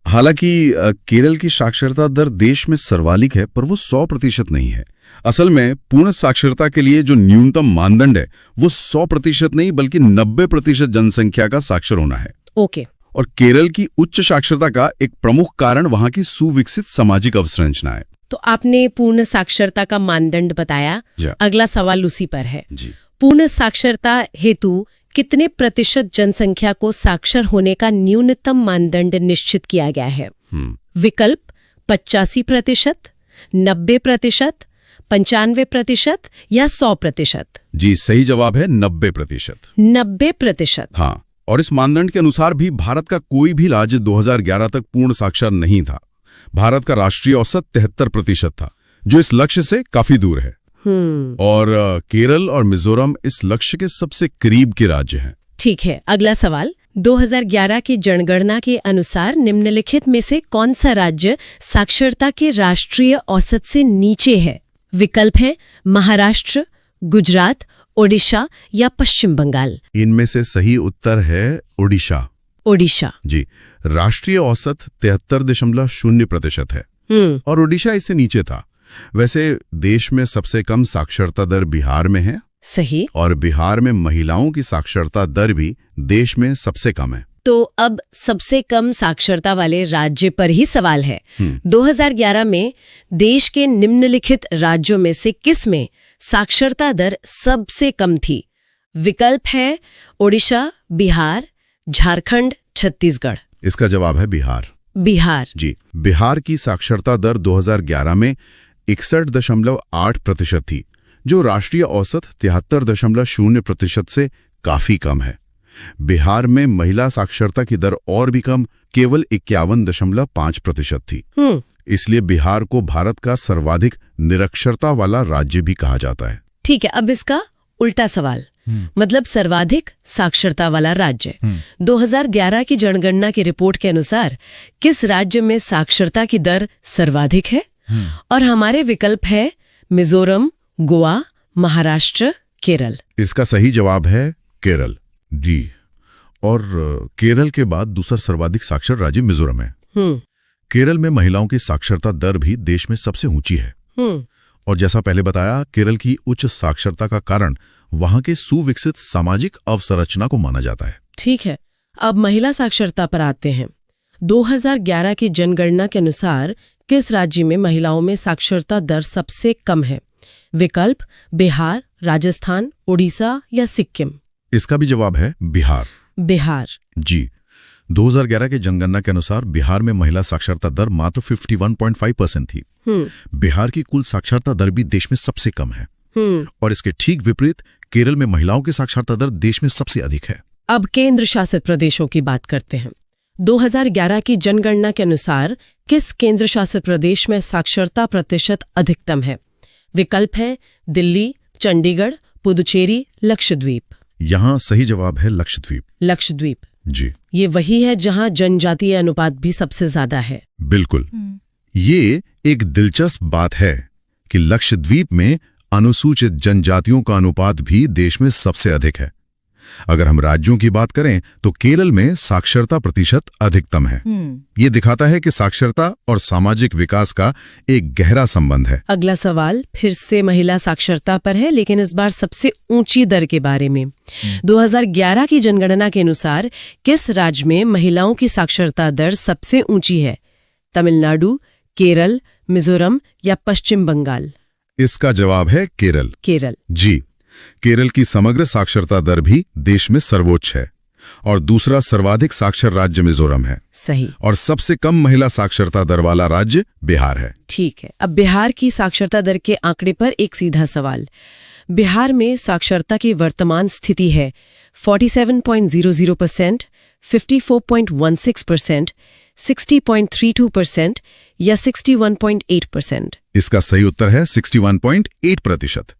हालांकि केरल की साक्षरता दर देश में सर्वाधिक है, पर वो 100% नहीं है। असल में पूर्ण साक्षरता के लिए जो न्यूनतम मानदंड है वो 100% नहीं बल्कि 90% जनसंख्या का साक्षर होना है। ओके। और केरल की उच्च साक्षरता का एक प्रमुख कारण वहां की सुविकसित सामाजिक अवसंरचना है। तो आपने पूर्ण साक्षरता का मानदंड बताया, अगला सवाल उसी पर है जी। पूर्ण साक्षरता हेतु कितने प्रतिशत जनसंख्या को साक्षर होने का न्यूनतम मानदंड निश्चित किया गया है? विकल्प 85%, 90%, 95% या 100%? जी, सही जवाब है 90%। 90%। हाँ, और इस मानदंड के अनुसार भी भारत का कोई भी राज्य 2011 तक पूर्ण साक्षर नहीं था। भारत का राष्ट्रीय औसत 73% था, जो इस लक्ष्य से काफी दूर है। और केरल और मिजोरम इस लक्ष्य के सबसे करीब के राज्य हैं। ठीक है, अगला सवाल। 2011 की जनगणना के अनुसार निम्नलिखित में से कौन सा राज्य साक्षरता के राष्ट्रीय औसत से नीचे है? विकल्प हैं महाराष्ट्र, गुजरात, ओडिशा या पश्चिम बंगाल। इनमें से सही उत्तर है ओडिशा। ओडिशा। जी, राष्ट्रीय औसत 73.0% है और ओडिशा इससे नीचे था। वैसे देश में सबसे कम साक्षरता दर बिहार में है। सही। और बिहार में महिलाओं की साक्षरता दर भी देश में सबसे कम है। तो अब सबसे कम साक्षरता वाले राज्य पर ही सवाल है। 2011 में देश के निम्नलिखित राज्यों में से किस में साक्षरता दर सबसे कम थी? विकल्प है ओडिशा, बिहार, झारखंड, छत्तीसगढ़। इसका जवाब है बिहार। बिहार। जी, बिहार की साक्षरता दर 2011 में 61.8% थी, जो राष्ट्रीय औसत 73.0% से काफी कम है। बिहार में महिला साक्षरता की दर और भी कम, केवल 51.5% थी। इसलिए बिहार को भारत का सर्वाधिक निरक्षरता वाला राज्य भी कहा जाता है। ठीक है, अब इसका उल्टा सवाल, मतलब सर्वाधिक साक्षरता वाला राज्य। 2011 की जनगणना की रिपोर्ट के अनुसार किस राज्य में साक्षरता की दर सर्वाधिक है? और हमारे विकल्प है मिजोरम, गोवा, महाराष्ट्र, केरल। इसका सही जवाब है केरल। जी, और केरल के बाद दूसरा सर्वाधिक साक्षर राज्य मिजोरम है। केरल में महिलाओं की साक्षरता दर भी देश में सबसे ऊंची है। और जैसा पहले बताया, केरल की उच्च साक्षरता का कारण वहां के सुविकसित सामाजिक अवसंरचना को माना जाता है। ठीक है, अब महिला साक्षरता पर आते हैं। 2011 की जनगणना के अनुसार किस राज्य में महिलाओं में साक्षरता दर सबसे कम है? विकल्प बिहार, राजस्थान, ओडिशा या सिक्किम। इसका भी जवाब है बिहार। बिहार। जी, 2011 के जनगणना के अनुसार बिहार में महिला साक्षरता दर मात्र 51.5% थी। बिहार की कुल साक्षरता दर भी देश में सबसे कम है। और इसके ठीक विपरीत केरल में महिलाओं की साक्षरता दर देश में सबसे अधिक है। अब केंद्र शासित प्रदेशों की बात करते हैं। 2011 की जनगणना के अनुसार किस केंद्र शासित प्रदेश में साक्षरता प्रतिशत अधिकतम है? विकल्प है दिल्ली, चंडीगढ़, पुदुचेरी, लक्षद्वीप। यहाँ सही जवाब है लक्षद्वीप। लक्षद्वीप। जी, ये वही है जहां जनजातीय अनुपात भी सबसे ज्यादा है। बिल्कुल। ये एक दिलचस्प बात है कि लक्षद्वीप में अनुसूचित जनजातियों का अनुपात भी देश में सबसे अधिक है। अगर हम राज्यों की बात करें तो केरल में साक्षरता प्रतिशत अधिकतम है। ये दिखाता है कि साक्षरता और सामाजिक विकास का एक गहरा संबंध है। अगला सवाल फिर से महिला साक्षरता पर है, लेकिन इस बार सबसे ऊंची दर के बारे में। 2011 की जनगणना के अनुसार किस राज्य में महिलाओं की साक्षरता दर सबसे ऊंची है? तमिलनाडु, केरल, मिजोरम या पश्चिम बंगाल। इसका जवाब है केरल। केरल। जी, केरल की समग्र साक्षरता दर भी देश में सर्वोच्च है और दूसरा सर्वाधिक साक्षर राज्य मिजोरम है। सही। और सबसे कम महिला साक्षरता दर वाला राज्य बिहार है। ठीक है, अब बिहार की साक्षरता दर के आंकड़े पर एक सीधा सवाल। बिहार में साक्षरता की वर्तमान स्थिति है 47.00%, 54.16%, 60.32% या 61.8%। इसका सही उत्तर है 61.8%।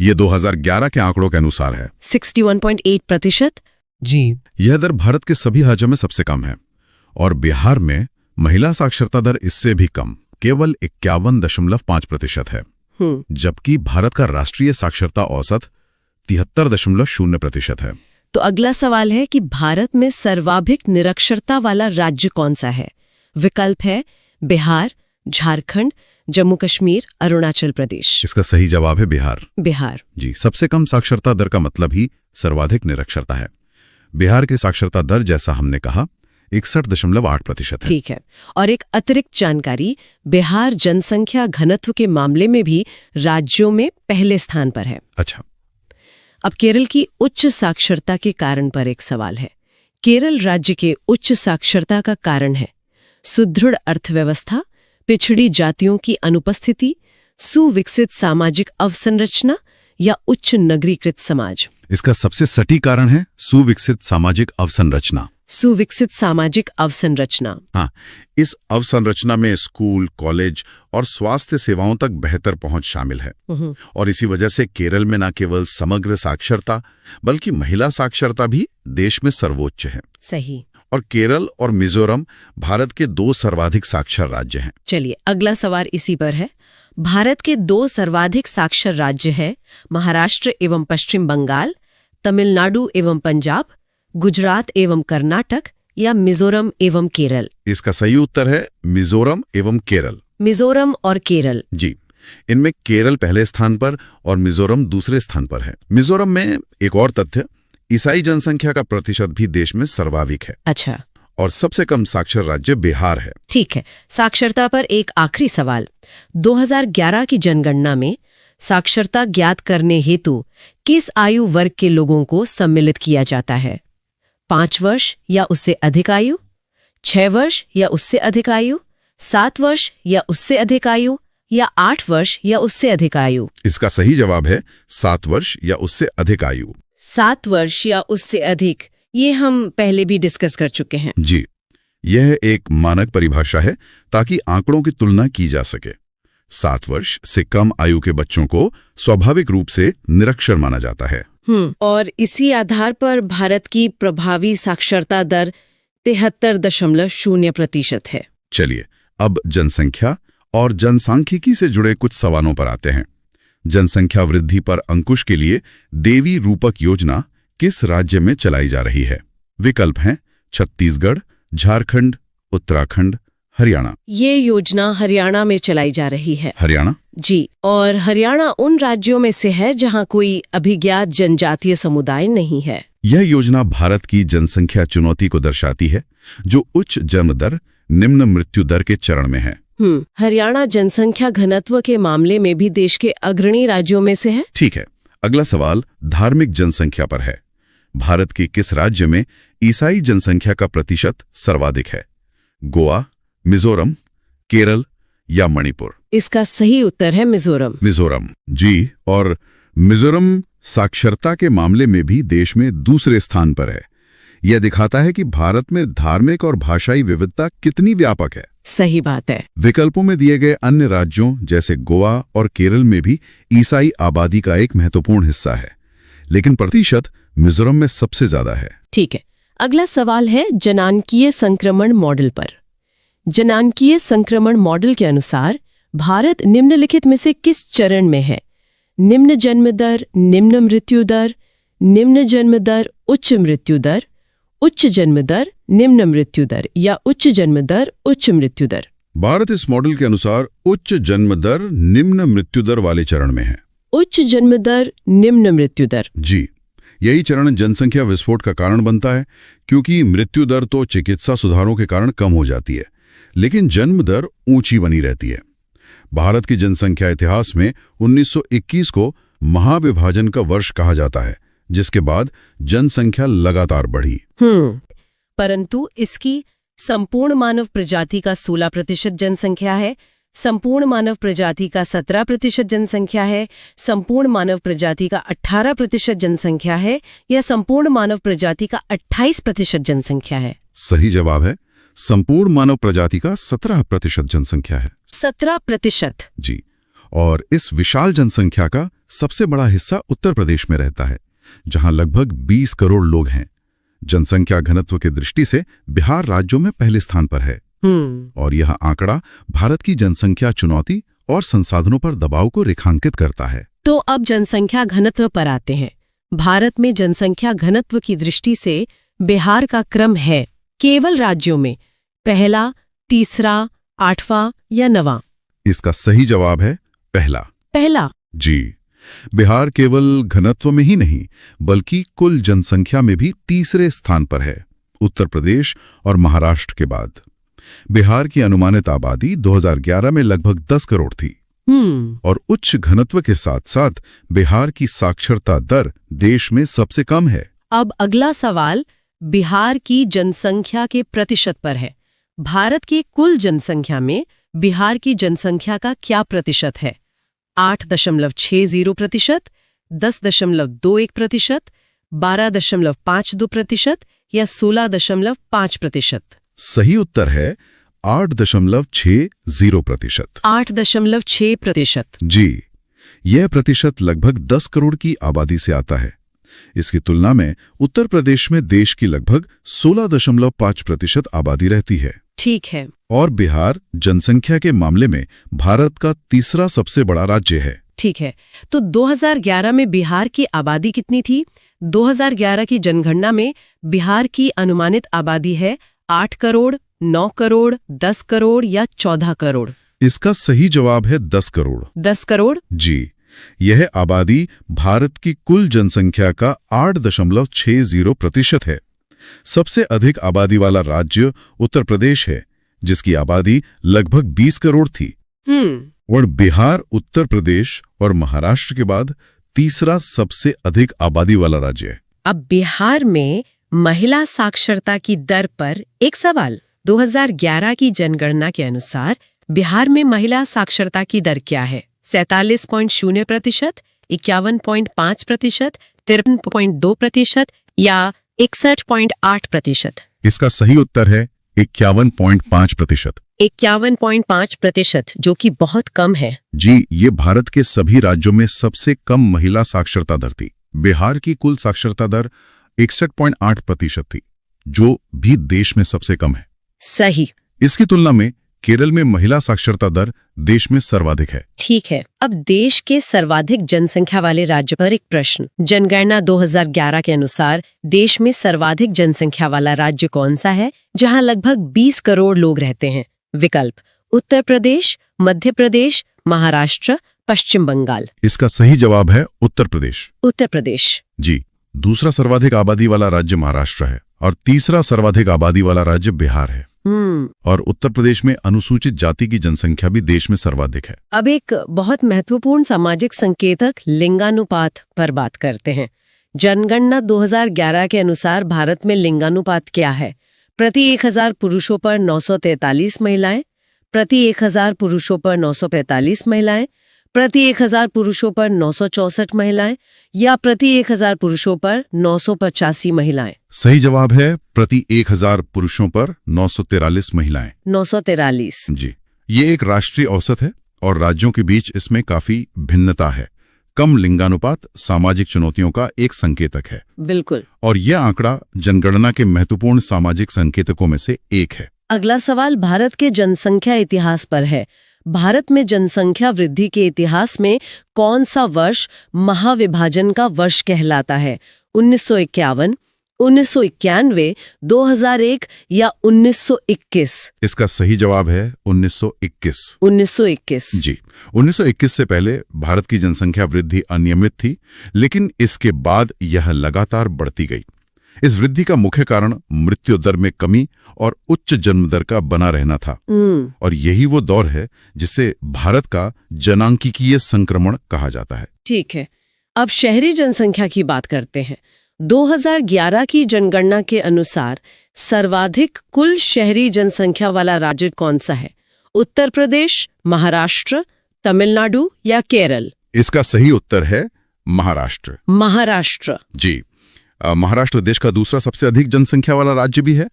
ये 2011 के आंकड़ों के अनुसार है। 61.8%। जी, यह दर भारत के सभी राज्यों में सबसे कम है और बिहार में महिला साक्षरता दर इससे भी कम, केवल 51.5% है। जबकि भारत का राष्ट्रीय साक्षरता औसत 73.0% है। तो अगला सवाल है कि भारत में सर्वाधिक निरक्षरता वाला राज्य कौन सा है? विकल्प है बिहार, झारखंड, जम्मू कश्मीर, अरुणाचल प्रदेश। इसका सही जवाब है बिहार। बिहार। जी, सबसे कम साक्षरता दर का मतलब ही सर्वाधिक निरक्षरता है। बिहार की साक्षरता दर, जैसा हमने कहा, 61.8% है। ठीक है। और एक अतिरिक्त जानकारी, बिहार जनसंख्या घनत्व के मामले में भी राज्यों में पहले स्थान पर है। अच्छा। अब केरल की उच्च साक्षरता के कारण पर एक सवाल है। केरल राज्य के उच्च साक्षरता का कारण है सुदृढ़ अर्थव्यवस्था, पिछड़ी जातियों की अनुपस्थिति, सुविकसित सामाजिक अवसंरचना या उच्च नगरीकृत समाज। इसका सबसे सटीक कारण है सुविकसित सामाजिक अवसंरचना। सुविकसित सामाजिक अवसंरचना। हाँ, इस अवसंरचना में स्कूल, कॉलेज और स्वास्थ्य सेवाओं तक बेहतर पहुंच शामिल है। और इसी वजह से केरल में न केवल समग्र साक्षरता बल्कि महिला साक्षरता भी देश में सर्वोच्च है। सही। और केरल और मिजोरम भारत के 2 सर्वाधिक साक्षर राज्य हैं। चलिए, अगला सवाल इसी पर है। भारत के 2 सर्वाधिक साक्षर राज्य हैं महाराष्ट्र एवं पश्चिम बंगाल, तमिलनाडु एवं पंजाब, गुजरात एवं कर्नाटक या मिजोरम एवं केरल। इसका सही उत्तर है मिजोरम एवं केरल। मिजोरम और केरल। जी, इनमें केरल पहले स्थान पर और मिजोरम दूसरे स्थान पर है। मिजोरम में एक और तथ्य, ईसाई जनसंख्या का प्रतिशत भी देश में सर्वाधिक है। अच्छा। और सबसे कम साक्षर राज्य बिहार है। ठीक है। साक्षरता पर एक आखिरी सवाल। 2011 की जनगणना में साक्षरता ज्ञात करने हेतु किस आयु वर्ग के लोगों को सम्मिलित किया जाता है? 5 वर्ष या उससे अधिक आयु, 6 वर्ष या उससे अधिक आयु, 7 वर्ष या उससे अधिक आयु या 8 वर्ष या उससे अधिक आयु? इसका सही जवाब है 7 वर्ष या उससे अधिक आयु। 7 वर्ष या उससे अधिक, ये हम पहले भी डिस्कस कर चुके हैं। जी, यह एक मानक परिभाषा है ताकि आंकड़ों की तुलना की जा सके। 7 वर्ष से कम आयु के बच्चों को स्वाभाविक रूप से निरक्षर माना जाता है। और इसी आधार पर भारत की प्रभावी साक्षरता दर 73.0% है। चलिए, अब जनसंख्या और जनसांख्यिकी से जुड़े कुछ सवालों पर आते हैं। जनसंख्या वृद्धि पर अंकुश के लिए देवी रूपक योजना किस राज्य में चलाई जा रही है? विकल्प हैं छत्तीसगढ़, झारखंड, उत्तराखंड, हरियाणा। ये योजना हरियाणा में चलाई जा रही है। हरियाणा? जी, और हरियाणा उन राज्यों में से है जहां कोई अभिज्ञात जनजातीय समुदाय नहीं है। यह योजना भारत की जनसंख्या चुनौती को दर्शाती है, जो उच्च जन्म दर, निम्न मृत्यु दर के चरण में है। हरियाणा जनसंख्या घनत्व के मामले में भी देश के अग्रणी राज्यों में से है। ठीक है। अगला सवाल धार्मिक जनसंख्या पर है। भारत के किस राज्य में ईसाई जनसंख्या का प्रतिशत सर्वाधिक है? गोवा, मिजोरम, केरल या मणिपुर? इसका सही उत्तर है मिजोरम। मिजोरम। जी, और मिजोरम साक्षरता के मामले में भी देश में दूसरे स्थान पर है। यह दिखाता है कि भारत में धार्मिक और भाषाई विविधता कितनी व्यापक है। सही बात है। विकल्पों में दिए गए अन्य राज्यों जैसे गोवा और केरल में भी ईसाई आबादी का एक महत्वपूर्ण हिस्सा है, लेकिन प्रतिशत मिजोरम में सबसे ज्यादा है। ठीक है। अगला सवाल है जनांकीय संक्रमण मॉडल पर। जनांकीय संक्रमण मॉडल के अनुसार भारत निम्नलिखित में से किस चरण में है? निम्न जन्म दर, निम्न मृत्यु दर, निम्न जन्म दर, उच्च मृत्यु दर, उच्च जन्म दर, निम्न मृत्यु दर या उच्च जन्म दर, उच्च मृत्यु दर? भारत इस मॉडल के अनुसार उच्च जन्म दर, निम्न मृत्यु दर वाले चरण में है। उच्च जन्म दर, निम्न मृत्यु दर। जी, यही चरण जनसंख्या विस्फोट का कारण बनता है, क्योंकि मृत्यु दर तो चिकित्सा सुधारों के कारण कम हो जाती है, लेकिन जन्म दर ऊंची बनी रहती है। भारत की जनसंख्या इतिहास में 1921 को महाविभाजन का वर्ष कहा जाता है, जिसके बाद जनसंख्या लगातार बढ़ी। परंतु इसकी संपूर्ण मानव प्रजाति का 16% जनसंख्या है, संपूर्ण मानव प्रजाति का 17% जनसंख्या है, संपूर्ण मानव प्रजाति का 18% जनसंख्या है या संपूर्ण मानव प्रजाति का 28% जनसंख्या है? सही जवाब है संपूर्ण मानव प्रजाति का 17% जनसंख्या है। 17%? जी, और इस विशाल जनसंख्या का सबसे बड़ा हिस्सा उत्तर प्रदेश में रहता है, जहां लगभग 20 करोड़ लोग हैं। जनसंख्या घनत्व की दृष्टि से बिहार राज्यों में पहले स्थान पर है। और यह आंकड़ा भारत की जनसंख्या चुनौती और संसाधनों पर दबाव को रेखांकित करता है। तो अब जनसंख्या घनत्व पर आते हैं। भारत में जनसंख्या घनत्व की दृष्टि से बिहार का क्रम है केवल राज्यों में पहला, तीसरा, आठवां या नवां? इसका सही जवाब है पहला। पहला। जी, बिहार केवल घनत्व में ही नहीं बल्कि कुल जनसंख्या में भी तीसरे स्थान पर है, उत्तर प्रदेश और महाराष्ट्र के बाद। बिहार की अनुमानित आबादी 2011 में लगभग 10 करोड़ थी और उच्च घनत्व के साथ साथ बिहार की साक्षरता दर देश में सबसे कम है। अब अगला सवाल बिहार की जनसंख्या के प्रतिशत पर है। भारत की कुल जनसंख्या में बिहार की जनसंख्या का क्या प्रतिशत है? 8.60%, 10.21%, 12.52% या 16.5%? सही उत्तर है 8.60%। 8.6%। जी, यह प्रतिशत लगभग 10 करोड़ की आबादी से आता है। इसकी तुलना में उत्तर प्रदेश में देश की लगभग 16.5% आबादी रहती है। ठीक है। और बिहार जनसंख्या के मामले में भारत का तीसरा सबसे बड़ा राज्य है। ठीक है, तो 2011 में बिहार की आबादी कितनी थी? 2011 की जनगणना में बिहार की अनुमानित आबादी है 8 करोड़, 9 करोड़, 10 करोड़ या 14 करोड़? इसका सही जवाब है 10 करोड़। 10 करोड़? जी, यह आबादी भारत की कुल जनसंख्या का 8.60% है। सबसे अधिक आबादी वाला राज्य उत्तर प्रदेश है, जिसकी आबादी लगभग 20 करोड़ थी। और बिहार उत्तर प्रदेश और महाराष्ट्र के बाद तीसरा सबसे अधिक आबादी वाला राज्य है। अब बिहार में महिला साक्षरता की दर पर एक सवाल। 2011 की जनगणना के अनुसार बिहार में महिला साक्षरता की दर क्या है? 47.0%, 51.5%, 53.2% या 61.8%? इसका सही उत्तर है 51.5%। 51.5%, जो कि बहुत कम है। जी, ये भारत के सभी राज्यों में सबसे कम महिला साक्षरता दर थी। बिहार की कुल साक्षरता दर 61.8% थी, जो भी देश में सबसे कम है। सही। इसकी तुलना में केरल में महिला साक्षरता दर देश में सर्वाधिक है। ठीक है, अब देश के सर्वाधिक जनसंख्या वाले राज्य पर एक प्रश्न। जनगणना 2011 के अनुसार देश में सर्वाधिक जनसंख्या वाला राज्य कौन सा है, जहां लगभग 20 करोड़ लोग रहते हैं? विकल्प: उत्तर प्रदेश, मध्य प्रदेश, महाराष्ट्र, पश्चिम बंगाल। इसका सही जवाब है उत्तर प्रदेश। उत्तर प्रदेश। जी, दूसरा सर्वाधिक आबादी वाला राज्य महाराष्ट्र है और तीसरा सर्वाधिक आबादी वाला राज्य बिहार है। और उत्तर प्रदेश में अनुसूचित जाति की जनसंख्या भी देश में सर्वाधिक है। अब एक बहुत महत्वपूर्ण सामाजिक संकेतक लिंगानुपात पर बात करते हैं। जनगणना 2011 के अनुसार भारत में लिंगानुपात क्या है? प्रति 1000 पुरुषों पर 943 महिलाएं, प्रति 1000 पुरुषों पर 945 महिलाएं, प्रति 1000 पुरुषों पर 964 महिलाएं या प्रति 1000 पुरुषों पर 985 महिलाएं? सही जवाब है प्रति 1000 पुरुषों पर 943 महिलाएं। 943। जी, ये एक राष्ट्रीय औसत है और राज्यों के बीच इसमें काफी भिन्नता है। कम लिंगानुपात सामाजिक चुनौतियों का एक संकेतक है। बिल्कुल। और यह आंकड़ा जनगणना के महत्वपूर्ण सामाजिक संकेतकों में से एक है। अगला सवाल भारत के जनसंख्या इतिहास पर है। भारत में जनसंख्या वृद्धि के इतिहास में कौन सा वर्ष महाविभाजन का वर्ष कहलाता है? 1951, 1991, 2001 या 1921? इसका सही जवाब है 1921। 1921। जी, 1921 से पहले भारत की जनसंख्या वृद्धि अनियमित थी, लेकिन इसके बाद यह लगातार बढ़ती गई। इस वृद्धि का मुख्य कारण मृत्यु दर में कमी और उच्च जन्म दर का बना रहना था। और यही वो दौर है जिसे भारत का जनांकीय संक्रमण कहा जाता है। ठीक है, अब शहरी जनसंख्या की बात करते हैं। 2011 की जनगणना के अनुसार सर्वाधिक कुल शहरी जनसंख्या वाला राज्य कौन सा है? उत्तर प्रदेश, महाराष्ट्र, तमिलनाडु या केरल? इसका सही उत्तर है महाराष्ट्र। महाराष्ट्र। जी, महाराष्ट्र देश का दूसरा सबसे अधिक जनसंख्या वाला राज्य भी है।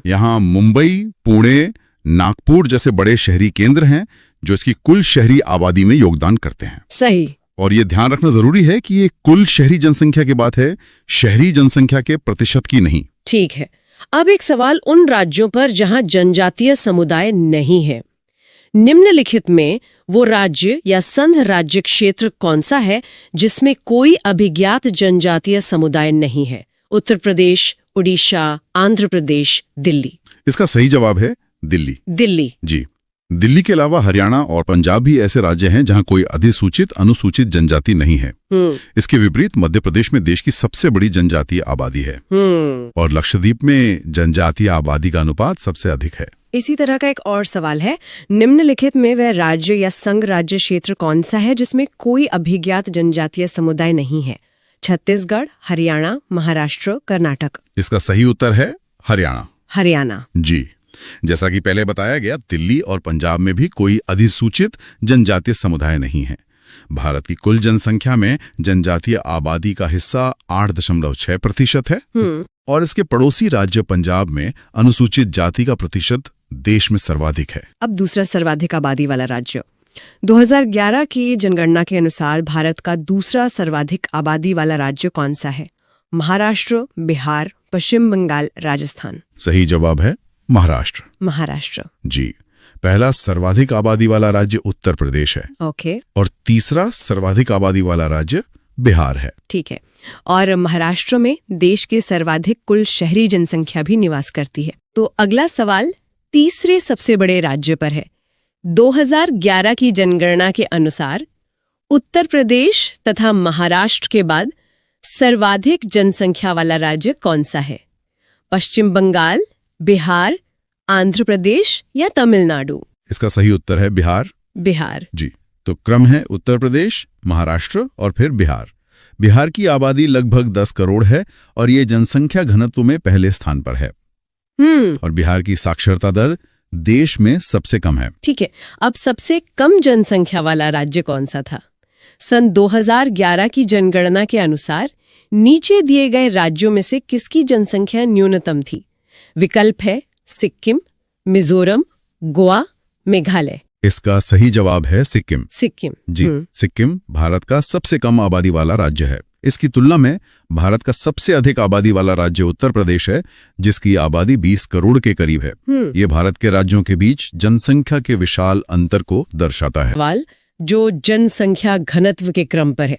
यहाँ मुंबई, पुणे, नागपुर जैसे बड़े शहरी केंद्र हैं जो इसकी कुल शहरी आबादी में योगदान करते हैं। सही। और ये ध्यान रखना जरूरी है कि ये कुल शहरी जनसंख्या की बात है, शहरी जनसंख्या के प्रतिशत की नहीं। ठीक है, अब एक सवाल उन राज्यों पर जहां जनजातीय समुदाय नहीं है। निम्नलिखित में वो राज्य या संघ राज्य क्षेत्र कौन सा है जिसमें कोई अभिज्ञात जनजातीय समुदाय नहीं है? उत्तर प्रदेश, उड़ीसा, आंध्र प्रदेश, दिल्ली? इसका सही जवाब है दिल्ली। दिल्ली। जी, दिल्ली के अलावा हरियाणा और पंजाब भी ऐसे राज्य हैं जहां कोई अधिसूचित अनुसूचित जनजाति नहीं है। इसके विपरीत मध्य प्रदेश में देश की सबसे बड़ी जनजातीय आबादी है और लक्षद्वीप में जनजातीय आबादी का अनुपात सबसे अधिक है। इसी तरह का एक और सवाल है, निम्नलिखित में वह राज्य या संघ राज्य क्षेत्र कौन सा है जिसमें कोई अभिज्ञात जनजातीय समुदाय नहीं है? छत्तीसगढ़, हरियाणा, महाराष्ट्र, कर्नाटक। इसका सही उत्तर है हरियाणा। हरियाणा। जी, जैसा कि पहले बताया गया, दिल्ली और पंजाब में भी कोई अधिसूचित जनजातीय समुदाय नहीं है। भारत की कुल जनसंख्या में जनजातीय आबादी का हिस्सा 8.6% है और इसके पड़ोसी राज्य पंजाब में अनुसूचित जाति का प्रतिशत देश में सर्वाधिक है। अब दूसरा सर्वाधिक आबादी वाला राज्य। 2011 की जनगणना के अनुसार भारत का दूसरा सर्वाधिक आबादी वाला राज्य कौन सा है? महाराष्ट्र, बिहार, पश्चिम बंगाल, राजस्थान। सही जवाब है महाराष्ट्र। महाराष्ट्र। जी, पहला सर्वाधिक आबादी वाला राज्य उत्तर प्रदेश है। ओके। और तीसरा सर्वाधिक आबादी वाला राज्य बिहार है। ठीक है। और महाराष्ट्र में देश के सर्वाधिक कुल शहरी जनसंख्या भी निवास करती है। तो अगला सवाल तीसरे सबसे बड़े राज्य पर है। 2011 की जनगणना के अनुसार उत्तर प्रदेश तथा महाराष्ट्र के बाद सर्वाधिक जनसंख्या वाला राज्य कौन सा है? पश्चिम बंगाल, बिहार, आंध्र प्रदेश या तमिलनाडु? इसका सही उत्तर है बिहार। बिहार। जी, तो क्रम है उत्तर प्रदेश, महाराष्ट्र और फिर बिहार। बिहार की आबादी लगभग 10 करोड़ है और ये जनसंख्या घनत्व में पहले स्थान पर है। और बिहार की साक्षरता दर देश में सबसे कम है। ठीक है, अब सबसे कम जनसंख्या वाला राज्य कौन सा था? सन 2011 की जनगणना के अनुसार नीचे दिए गए राज्यों में से किसकी जनसंख्या न्यूनतम थी? विकल्प है सिक्किम, मिजोरम, गोवा, मेघालय। इसका सही जवाब है सिक्किम। सिक्किम। जी, सिक्किम भारत का सबसे कम आबादी वाला राज्य है। इसकी तुलना में भारत का सबसे अधिक आबादी वाला राज्य उत्तर प्रदेश है, जिसकी आबादी 20 करोड़ के करीब है। ये भारत के राज्यों के बीच जनसंख्या के विशाल अंतर को दर्शाता है। सवाल जो जनसंख्या घनत्व के क्रम पर है।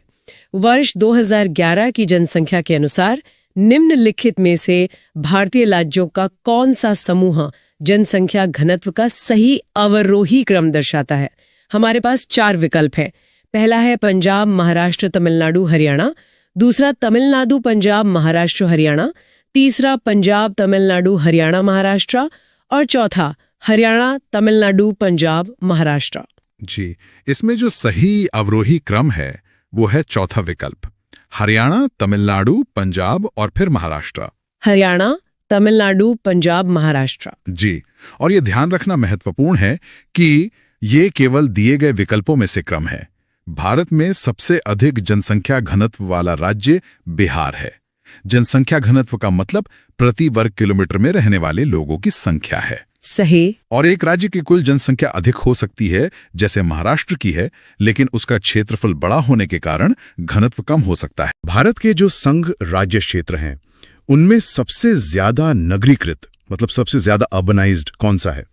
वर्ष 2011 की जनसंख्या के अनुसार निम्नलिखित में से भारतीय राज्यों का कौन सा समूह जनसंख्या घनत्व का सही अवरोही क्रम दर्शाता है? हमारे पास 4 विकल्प हैं। पहला है पंजाब, महाराष्ट्र, तमिलनाडु, हरियाणा। दूसरा तमिलनाडु, पंजाब, महाराष्ट्र, हरियाणा। तीसरा पंजाब, तमिलनाडु, हरियाणा, महाराष्ट्र। और चौथा हरियाणा, तमिलनाडु, पंजाब, महाराष्ट्र। जी, इसमें जो सही अवरोही क्रम है वो है चौथा विकल्प, हरियाणा, तमिलनाडु, पंजाब और फिर महाराष्ट्र। हरियाणा, तमिलनाडु, पंजाब, महाराष्ट्र। जी, और ये ध्यान रखना महत्वपूर्ण है कि ये केवल दिए गए विकल्पों में से क्रम है। भारत में सबसे अधिक जनसंख्या घनत्व वाला राज्य बिहार है। जनसंख्या घनत्व का मतलब प्रति वर्ग किलोमीटर में रहने वाले लोगों की संख्या है। सही। और एक राज्य की कुल जनसंख्या अधिक हो सकती है, जैसे महाराष्ट्र की है, लेकिन उसका क्षेत्रफल बड़ा होने के कारण घनत्व कम हो सकता है। भारत के जो संघ राज्य क्षेत्र हैं, उनमें सबसे ज्यादा नगरीकृत मतलब सबसे ज्यादा अर्बनाइज्ड कौन सा है?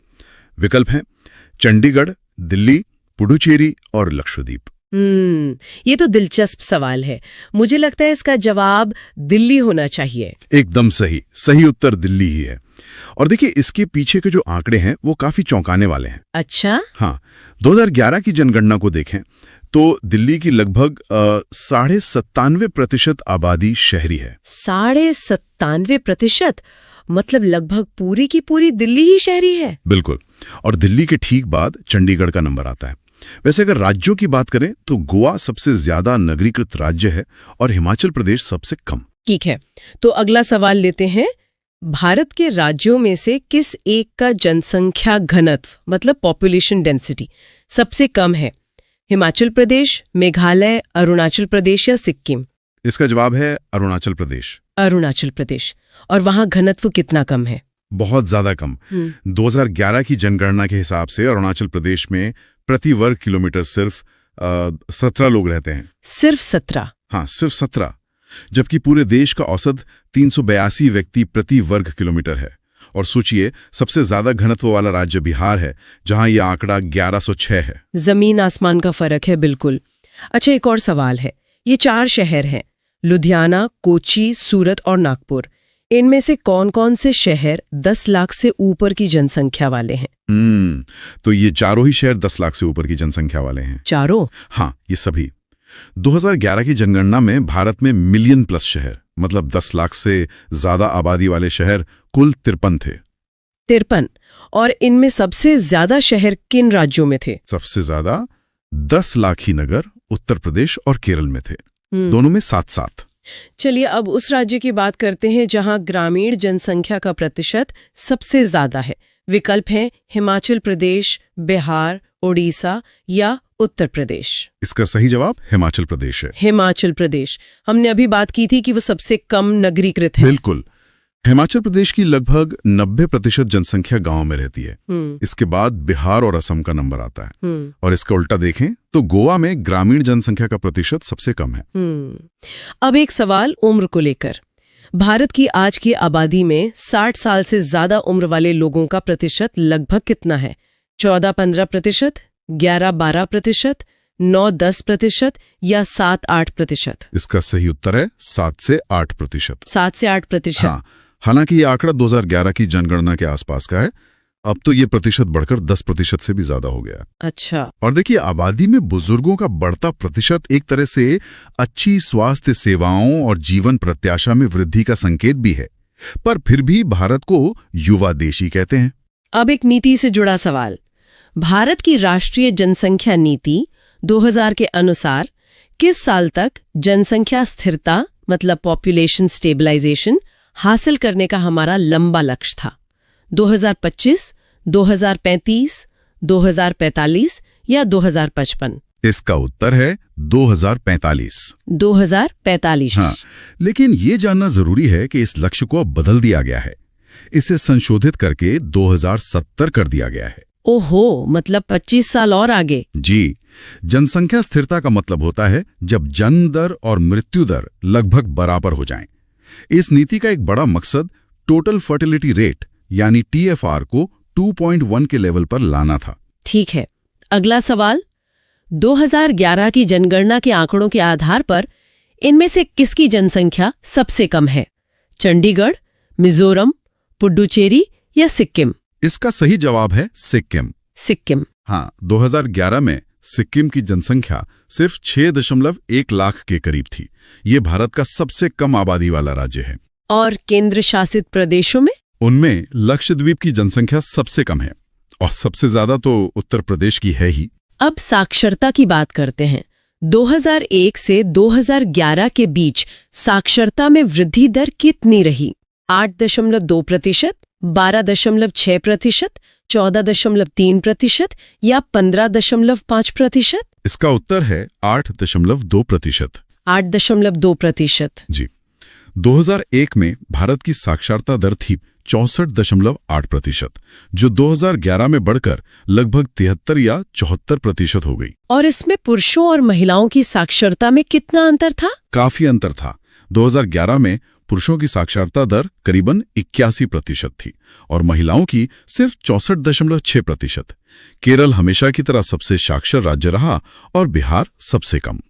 विकल्प हैं चंडीगढ़, दिल्ली, पुडुचेरी और लक्षद्वीप। ये तो दिलचस्प सवाल है। मुझे लगता है इसका जवाब दिल्ली होना चाहिए। एकदम सही। सही उत्तर दिल्ली ही है। और देखिए, इसके पीछे के जो आंकड़े हैं वो काफी चौंकाने वाले हैं। अच्छा? हाँ, 2011 की जनगणना को देखें तो दिल्ली की लगभग 97.5% आबादी शहरी है। 97%? मतलब लगभग पूरी की पूरी दिल्ली ही शहरी है। बिल्कुल। और दिल्ली के ठीक बाद चंडीगढ़ का नंबर आता है। वैसे अगर राज्यों की बात करें तो गोवा सबसे ज्यादा नगरीकृत राज्य है और हिमाचल प्रदेश सबसे कम। ठीक है, तो अगला सवाल लेते हैं। भारत के राज्यों में से किस एक का जनसंख्या घनत्व मतलब पॉपुलेशन डेंसिटी सबसे कम है? हिमाचल प्रदेश, मेघालय, अरुणाचल प्रदेश या सिक्किम? इसका जवाब है अरुणाचल प्रदेश। अरुणाचल प्रदेश। और वहां घनत्व कितना कम है? बहुत ज्यादा कम। 2011 की जनगणना के हिसाब से अरुणाचल प्रदेश में प्रति वर्ग किलोमीटर सिर्फ 17 लोग रहते हैं। सिर्फ 17? हाँ, सिर्फ 17। जबकि पूरे देश का औसत 382 व्यक्ति प्रति वर्ग किलोमीटर है। और सोचिए, सबसे ज्यादा घनत्व वाला राज्य बिहार है, जहां यह आंकड़ा 1106 है। जमीन आसमान का फर्क है। बिल्कुल। अच्छा, एक और सवाल है। ये 4 शहर हैं, लुधियाना, कोची, सूरत और नागपुर। इनमें से कौन-कौन से शहर 10 लाख से ऊपर की जनसंख्या वाले हैं? तो ये चारों ही शहर 10 लाख से ऊपर की जनसंख्या वाले हैं। चारों? हाँ, ये सभी। 2011 की जनगणना में भारत में मिलियन प्लस शहर, मतलब 10 लाख से ज्यादा आबादी वाले शहर कुल 53 थे। 53। और इनमें सबसे ज्यादा शहर किन राज्यों में थे? सबसे ज्यादा 10 लाख ही नगर उत्तर प्रदेश और केरल में थे, दोनों में 7-7। चलिए अब उस राज्य की बात करते हैं जहां ग्रामीण जनसंख्या का प्रतिशत सबसे ज्यादा है। विकल्प हैं हिमाचल प्रदेश, बिहार, उड़ीसा या उत्तर प्रदेश। इसका सही जवाब हिमाचल प्रदेश है। हिमाचल प्रदेश। हमने अभी बात की थी कि वो सबसे कम नगरीकृत है। बिल्कुल। हिमाचल प्रदेश की लगभग 90% जनसंख्या गांव में रहती है। इसके बाद बिहार और असम का नंबर आता है। और इसका उल्टा देखें तो गोवा में ग्रामीण जनसंख्या का प्रतिशत सबसे कम है। अब एक सवाल उम्र को लेकर। भारत की आज की आबादी में 60 साल से ज्यादा उम्र वाले लोगों का प्रतिशत लगभग कितना है? 14-15%, 11-12%, 9-10% या 7-8%? इसका सही उत्तर है 7 से 8%। 7 से 8%। हाँ, हालांकि ये आंकड़ा 2011 की जनगणना के आसपास का है। अब तो ये प्रतिशत बढ़कर 10% से भी ज्यादा हो गया। अच्छा। और देखिए, आबादी में बुजुर्गों का बढ़ता प्रतिशत एक तरह से अच्छी स्वास्थ्य सेवाओं और जीवन प्रत्याशा में वृद्धि का संकेत भी है। पर फिर भी भारत को युवा देश ही कहते हैं। अब एक नीति से जुड़ा सवाल। भारत की राष्ट्रीय जनसंख्या नीति 2000 के अनुसार किस साल तक जनसंख्या स्थिरता मतलब पॉपुलेशन स्टेबलाइजेशन हासिल करने का हमारा लंबा लक्ष्य था? 2025, 2035, 2045 या 2055? इसका उत्तर है 2045। 2045। हाँ, लेकिन ये जानना जरूरी है कि इस लक्ष्य को अब बदल दिया गया है। इसे संशोधित करके 2070 कर दिया गया है। ओहो, मतलब 25 साल और आगे। जी। जनसंख्या स्थिरता का मतलब होता है जब जन्म दर और मृत्यु दर लगभग बराबर हो जाएं। इस नीति का एक बड़ा मकसद टोटल फर्टिलिटी रेट यानी TFR को 2.1 के लेवल पर लाना था। ठीक है। अगला सवाल। 2011 की जनगणना के आंकड़ों के आधार पर इनमें से किसकी जनसंख्या सबसे कम है? चंडीगढ़, मिजोरम, पुडुचेरी या सिक्किम? इसका सही जवाब है सिक्किम। सिक्किम। हाँ, 2011 में सिक्किम की जनसंख्या सिर्फ 6.1 लाख के करीब थी। ये भारत का सबसे कम आबादी वाला राज्य है। और केंद्र शासित प्रदेशों में? उनमें लक्षद्वीप की जनसंख्या सबसे कम है और सबसे ज्यादा तो उत्तर प्रदेश की है ही। अब साक्षरता की बात करते हैं। 2001 से 2011 के बीच साक्षरता में वृद्धि दर कितनी रही? 8.2%, 12.6%, 14.3% या 15.5%? इसका उत्तर है 8.2%। 8.2%। जी। 2001 में भारत की साक्षरता दर थी 64.8%, जो 2011 में बढ़कर लगभग 73 या 74% हो गई। और इसमें पुरुषों और महिलाओं की साक्षरता में कितना अंतर था? काफी अंतर था। 2011 में पुरुषों की साक्षरता दर करीबन 81% थी और महिलाओं की सिर्फ 64.6%। केरल हमेशा की तरह सबसे साक्षर राज्य रहा और बिहार सबसे कम।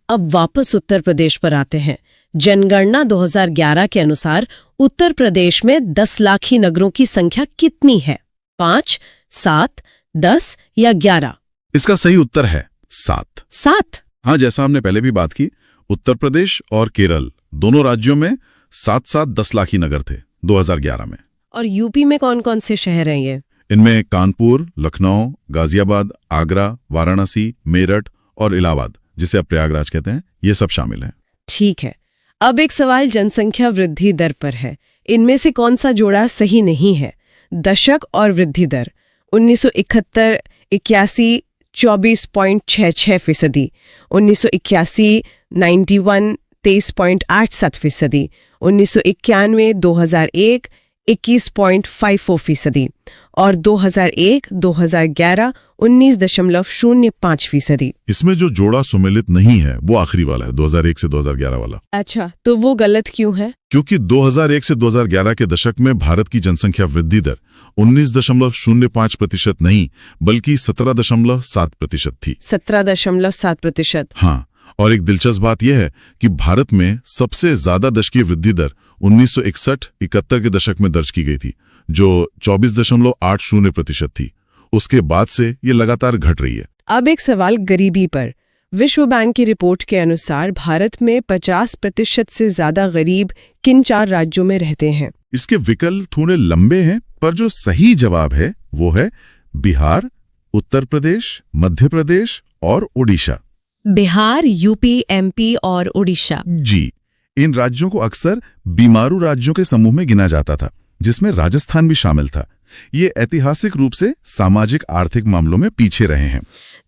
अब वापस उत्तर प्रदेश पर आते हैं। जनगणना 2011 के अनुसार उत्तर प्रदेश में 10 लाखी नगरों की संख्या कितनी है? 5, 7, 10 या 11? इसका सही उत्तर है 7। 7? हाँ, जैसा हमने पहले भी बात की, उत्तर प्रदेश और केरल दोनों राज्यों में 7-7 10 लाखी नगर थे 2011 में। और यूपी में कौन-कौन से शहर हैं ये? इनमें कानपुर, लखनऊ, गाजियाबाद, आगरा, वाराणसी, मेरठ और इलाहाबाद, जिसे अब प्रयागराज कहते हैं, ये सब शामिल हैं। ठीक है। अब एक सवाल जनसंख्या वृद्धि दर पर है। इनमें से कौन सा जोड़ा सही नहीं है? दशक और वृद्धि दर। 1971-81 24.66%, 1981 91 23.87%, 1991-2001 21.54% और 2001-2011 19.05%। इसमें जो जोड़ा सुमेलित नहीं है वो आखिरी वाला है, 2001 से 2011 वाला। अच्छा, तो वो गलत क्यों है? क्योंकि 2001 से 2011 के दशक में भारत की जनसंख्या वृद्धि दर 19.05% नहीं बल्कि 17.7% थी। 17.7%। हाँ, और एक दिलचस्प बात यह है कि भारत में सबसे ज्यादा दशकीय वृद्धि दर 1961-71 के दशक में दर्ज की गई थी, जो 24.80% थी। उसके बाद से ये लगातार घट रही है। अब एक सवाल गरीबी पर। विश्व बैंक की रिपोर्ट के अनुसार भारत में 50% से ज्यादा गरीब किन 4 राज्यों में रहते हैं? इसके विकल्प थोड़े लंबे हैं, पर जो सही जवाब है वो है बिहार, उत्तर प्रदेश, मध्य प्रदेश और ओडिशा। बिहार, यूपी, एमपी और ओडिशा। जी, इन राज्यों को अक्सर बीमारू राज्यों के समूह में गिना जाता था, जिसमें राजस्थान भी शामिल था। ये ऐतिहासिक रूप से सामाजिक आर्थिक मामलों में पीछे रहे हैं।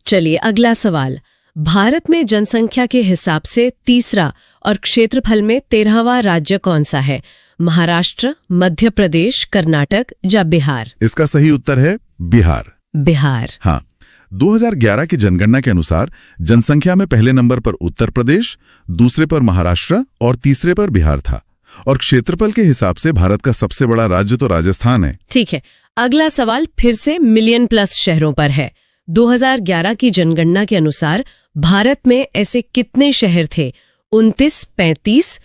चलिए अगला सवाल। भारत में जनसंख्या के हिसाब से तीसरा और क्षेत्रफल में 13वां राज्य कौन सा है? महाराष्ट्र, मध्य प्रदेश, कर्नाटक या बिहार? इसका सही उत्तर है बिहार। बिहार। हाँ, 2011 की जनगणना के अनुसार जनसंख्या में पहले नंबर पर उत्तर प्रदेश, दूसरे पर महाराष्ट्र और तीसरे पर बिहार था। और क्षेत्रफल के हिसाब से भारत का सबसे बड़ा राज्य तो राजस्थान है। ठीक है, अगला सवाल फिर से मिलियन प्लस शहरों पर है। 2011 की जनगणना के अनुसार भारत में ऐसे कितने शहर थे? 29, 35,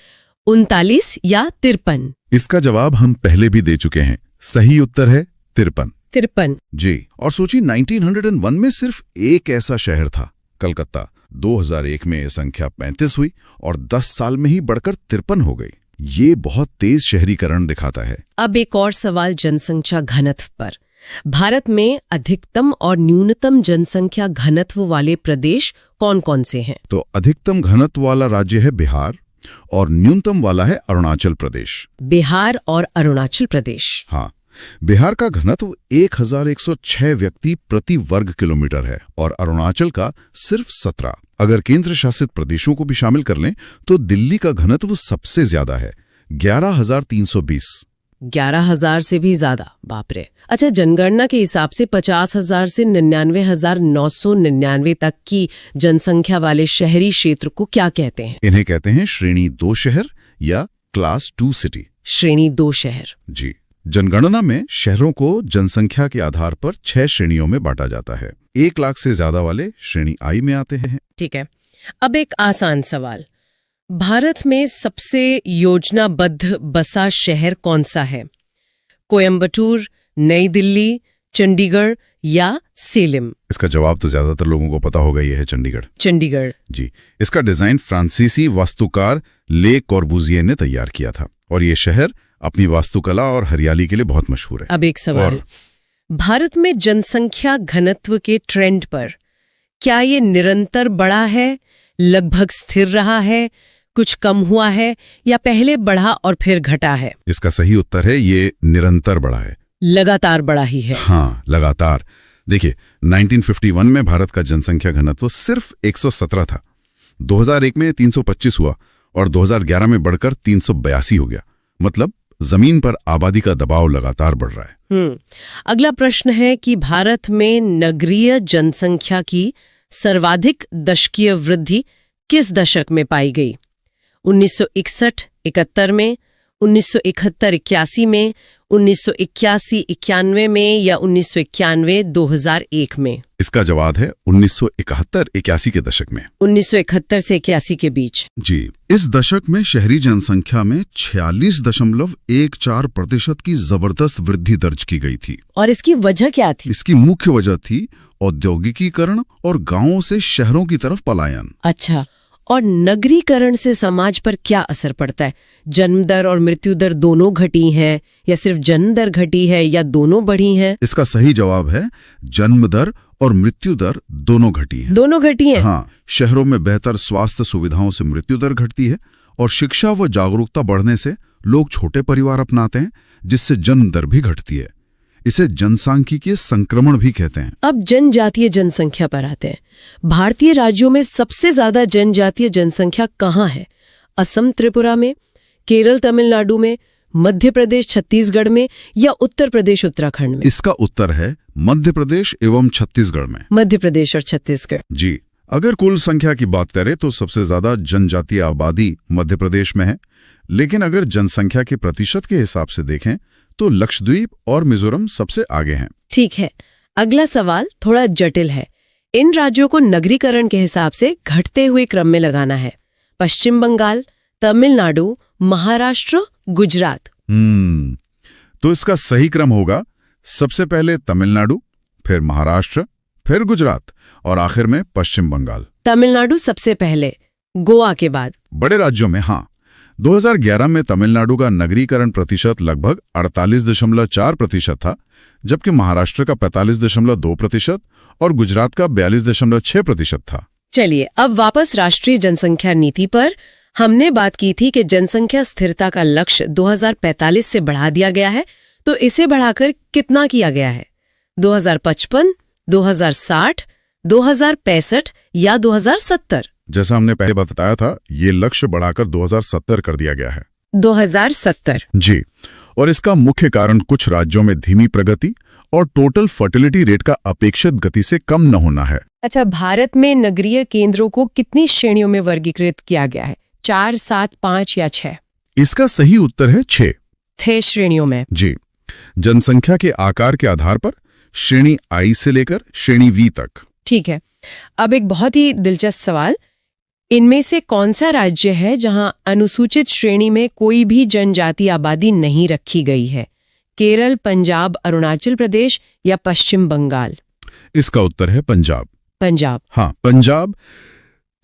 39 या 53? इसका जवाब हम पहले भी दे चुके हैं। सही उत्तर है 53। 53। जी, और सोचिए 1901 में सिर्फ एक ऐसा शहर था, कलकत्ता। 2001 में यह संख्या 35 हुई और 10 साल में ही बढ़कर 53 हो गई। ये बहुत तेज शहरीकरण दिखाता है। अब एक और सवाल जनसंख्या घनत्व पर। भारत में अधिकतम और न्यूनतम जनसंख्या घनत्व वाले प्रदेश कौन-कौन से हैं? तो अधिकतम घनत्व वाला राज्य है बिहार और न्यूनतम वाला है अरुणाचल प्रदेश। बिहार और अरुणाचल प्रदेश। हाँ, बिहार का घनत्व 1106 व्यक्ति प्रति वर्ग किलोमीटर है और अरुणाचल का सिर्फ 17। अगर केंद्र शासित प्रदेशों को भी शामिल कर लें तो दिल्ली का घनत्व सबसे ज्यादा है, 11,320। 11,000 से भी ज्यादा, बाप रे। अच्छा, जनगणना के हिसाब से 50,000 से 99,999 तक की जनसंख्या वाले शहरी क्षेत्र को क्या कहते हैं? इन्हें कहते हैं श्रेणी 2 शहर या क्लास 2 सिटी। श्रेणी 2 शहर। जी, जनगणना में शहरों को जनसंख्या के आधार पर 6 श्रेणियों में बांटा जाता है। 1 लाख से ज्यादा वाले श्रेणी आई में आते हैं। ठीक है, अब एक आसान सवाल। भारत में सबसे योजनाबद्ध बसा शहर कौन सा है? कोयम्बटूर, नई दिल्ली, चंडीगढ़ या सेलम? इसका जवाब तो ज्यादातर लोगों को पता होगा, ये है चंडीगढ़। चंडीगढ़। जी, इसका डिजाइन फ्रांसीसी वास्तुकार ले कॉर्बुजिए ने तैयार किया था और ये शहर अपनी वास्तुकला और हरियाली के लिए बहुत मशहूर है। अब एक सवाल। भारत में जनसंख्या घनत्व के ट्रेंड पर क्या ये निरंतर बढ़ा है, लगभग स्थिर रहा है, कुछ कम हुआ है या पहले बढ़ा और फिर घटा है? इसका सही उत्तर है ये निरंतर बढ़ा है। लगातार बढ़ा ही है। हाँ, लगातार। देखिए, 1951 में भारत का जनसंख्या घनत्व सिर्फ 117 था, 2001 में 325 हुआ और 2011 में बढ़कर 382 हो गया। मतलब जमीन पर आबादी का दबाव लगातार बढ़ रहा है। अगला प्रश्न है कि भारत में नगरीय जनसंख्या की सर्वाधिक दशकीय वृद्धि किस दशक में पाई गई? 1961-71 में, 1971-81 में, 1981-91 में या 1991-2001 में? इसका जवाब है 1971-81 के दशक में। 1971 से 81 के बीच। जी, इस दशक में शहरी जनसंख्या में 46.14% की जबरदस्त वृद्धि दर्ज की गई थी। और इसकी वजह क्या थी? इसकी मुख्य वजह थी औद्योगिकीकरण और गांवों से शहरों की तरफ पलायन। अच्छा, और नगरीकरण से समाज पर क्या असर पड़ता है? जन्म दर और मृत्यु दर दोनों घटी हैं या सिर्फ जन्म दर घटी है या दोनों बढ़ी हैं? इसका सही जवाब है जन्म दर और मृत्यु दर दोनों घटी हैं। दोनों घटी हैं? हाँ, शहरों में बेहतर स्वास्थ्य सुविधाओं से मृत्यु दर घटती है और शिक्षा व जागरूकता बढ़ने से लोग छोटे परिवार अपनाते हैं, जिससे जन्म दर भी घटती है। इसे जनसांख्यिकीय संक्रमण भी कहते हैं। अब जनजातीय जनसंख्या पर आते हैं। भारतीय राज्यों में सबसे ज्यादा जनजातीय जनसंख्या कहाँ है? असम त्रिपुरा में, केरल तमिलनाडु में, मध्य प्रदेश छत्तीसगढ़ में या उत्तर प्रदेश उत्तराखंड में? इसका उत्तर है मध्य प्रदेश एवं छत्तीसगढ़ में। मध्य प्रदेश और छत्तीसगढ़। जी, अगर कुल संख्या की बात करें तो सबसे ज्यादा जनजातीय आबादी मध्य प्रदेश में है, लेकिन अगर जनसंख्या के प्रतिशत के हिसाब से देखें तो लक्षद्वीप और मिजोरम सबसे आगे हैं। ठीक है, अगला सवाल थोड़ा जटिल है। इन राज्यों को नगरीकरण के हिसाब से घटते हुए क्रम में लगाना है। पश्चिम बंगाल, तमिलनाडु, महाराष्ट्र गुजरात। तो इसका सही क्रम होगा सबसे पहले तमिलनाडु, फिर महाराष्ट्र, फिर गुजरात और आखिर में पश्चिम बंगाल। तमिलनाडु सबसे पहले, गोवा के बाद। बड़े राज्यों में हाँ, 2011 में तमिलनाडु का नगरीकरण प्रतिशत लगभग 48.4% था, जबकि महाराष्ट्र का 45.2% और गुजरात का 42.6% था। चलिए अब वापस राष्ट्रीय जनसंख्या नीति पर। हमने बात की थी कि जनसंख्या स्थिरता का लक्ष्य 2045 से बढ़ा दिया गया है, तो इसे बढ़ाकर कितना किया गया है? 2055, 2060, 2065 या 2070? जैसा हमने पहले बताया था, ये लक्ष्य बढ़ाकर 2070 कर दिया गया है। 2070 जी, और इसका मुख्य कारण कुछ राज्यों में धीमी प्रगति और टोटल फर्टिलिटी रेट का अपेक्षित गति से कम न होना है। अच्छा, भारत में नगरीय केंद्रों को कितनी श्रेणियों में वर्गीकृत किया गया है? 4, 7, 5 या 6? इसका सही उत्तर है 6 श्रेणियों में। जी, जनसंख्या के आकार के आधार पर श्रेणी आई से लेकर श्रेणी वी तक। ठीक है, अब एक बहुत ही दिलचस्प सवाल, इनमें से कौन सा राज्य है जहां अनुसूचित श्रेणी में कोई भी जनजाति आबादी नहीं रखी गई है? केरल, पंजाब, अरुणाचल प्रदेश या पश्चिम बंगाल? इसका उत्तर है पंजाब। पंजाब। हाँ, पंजाब।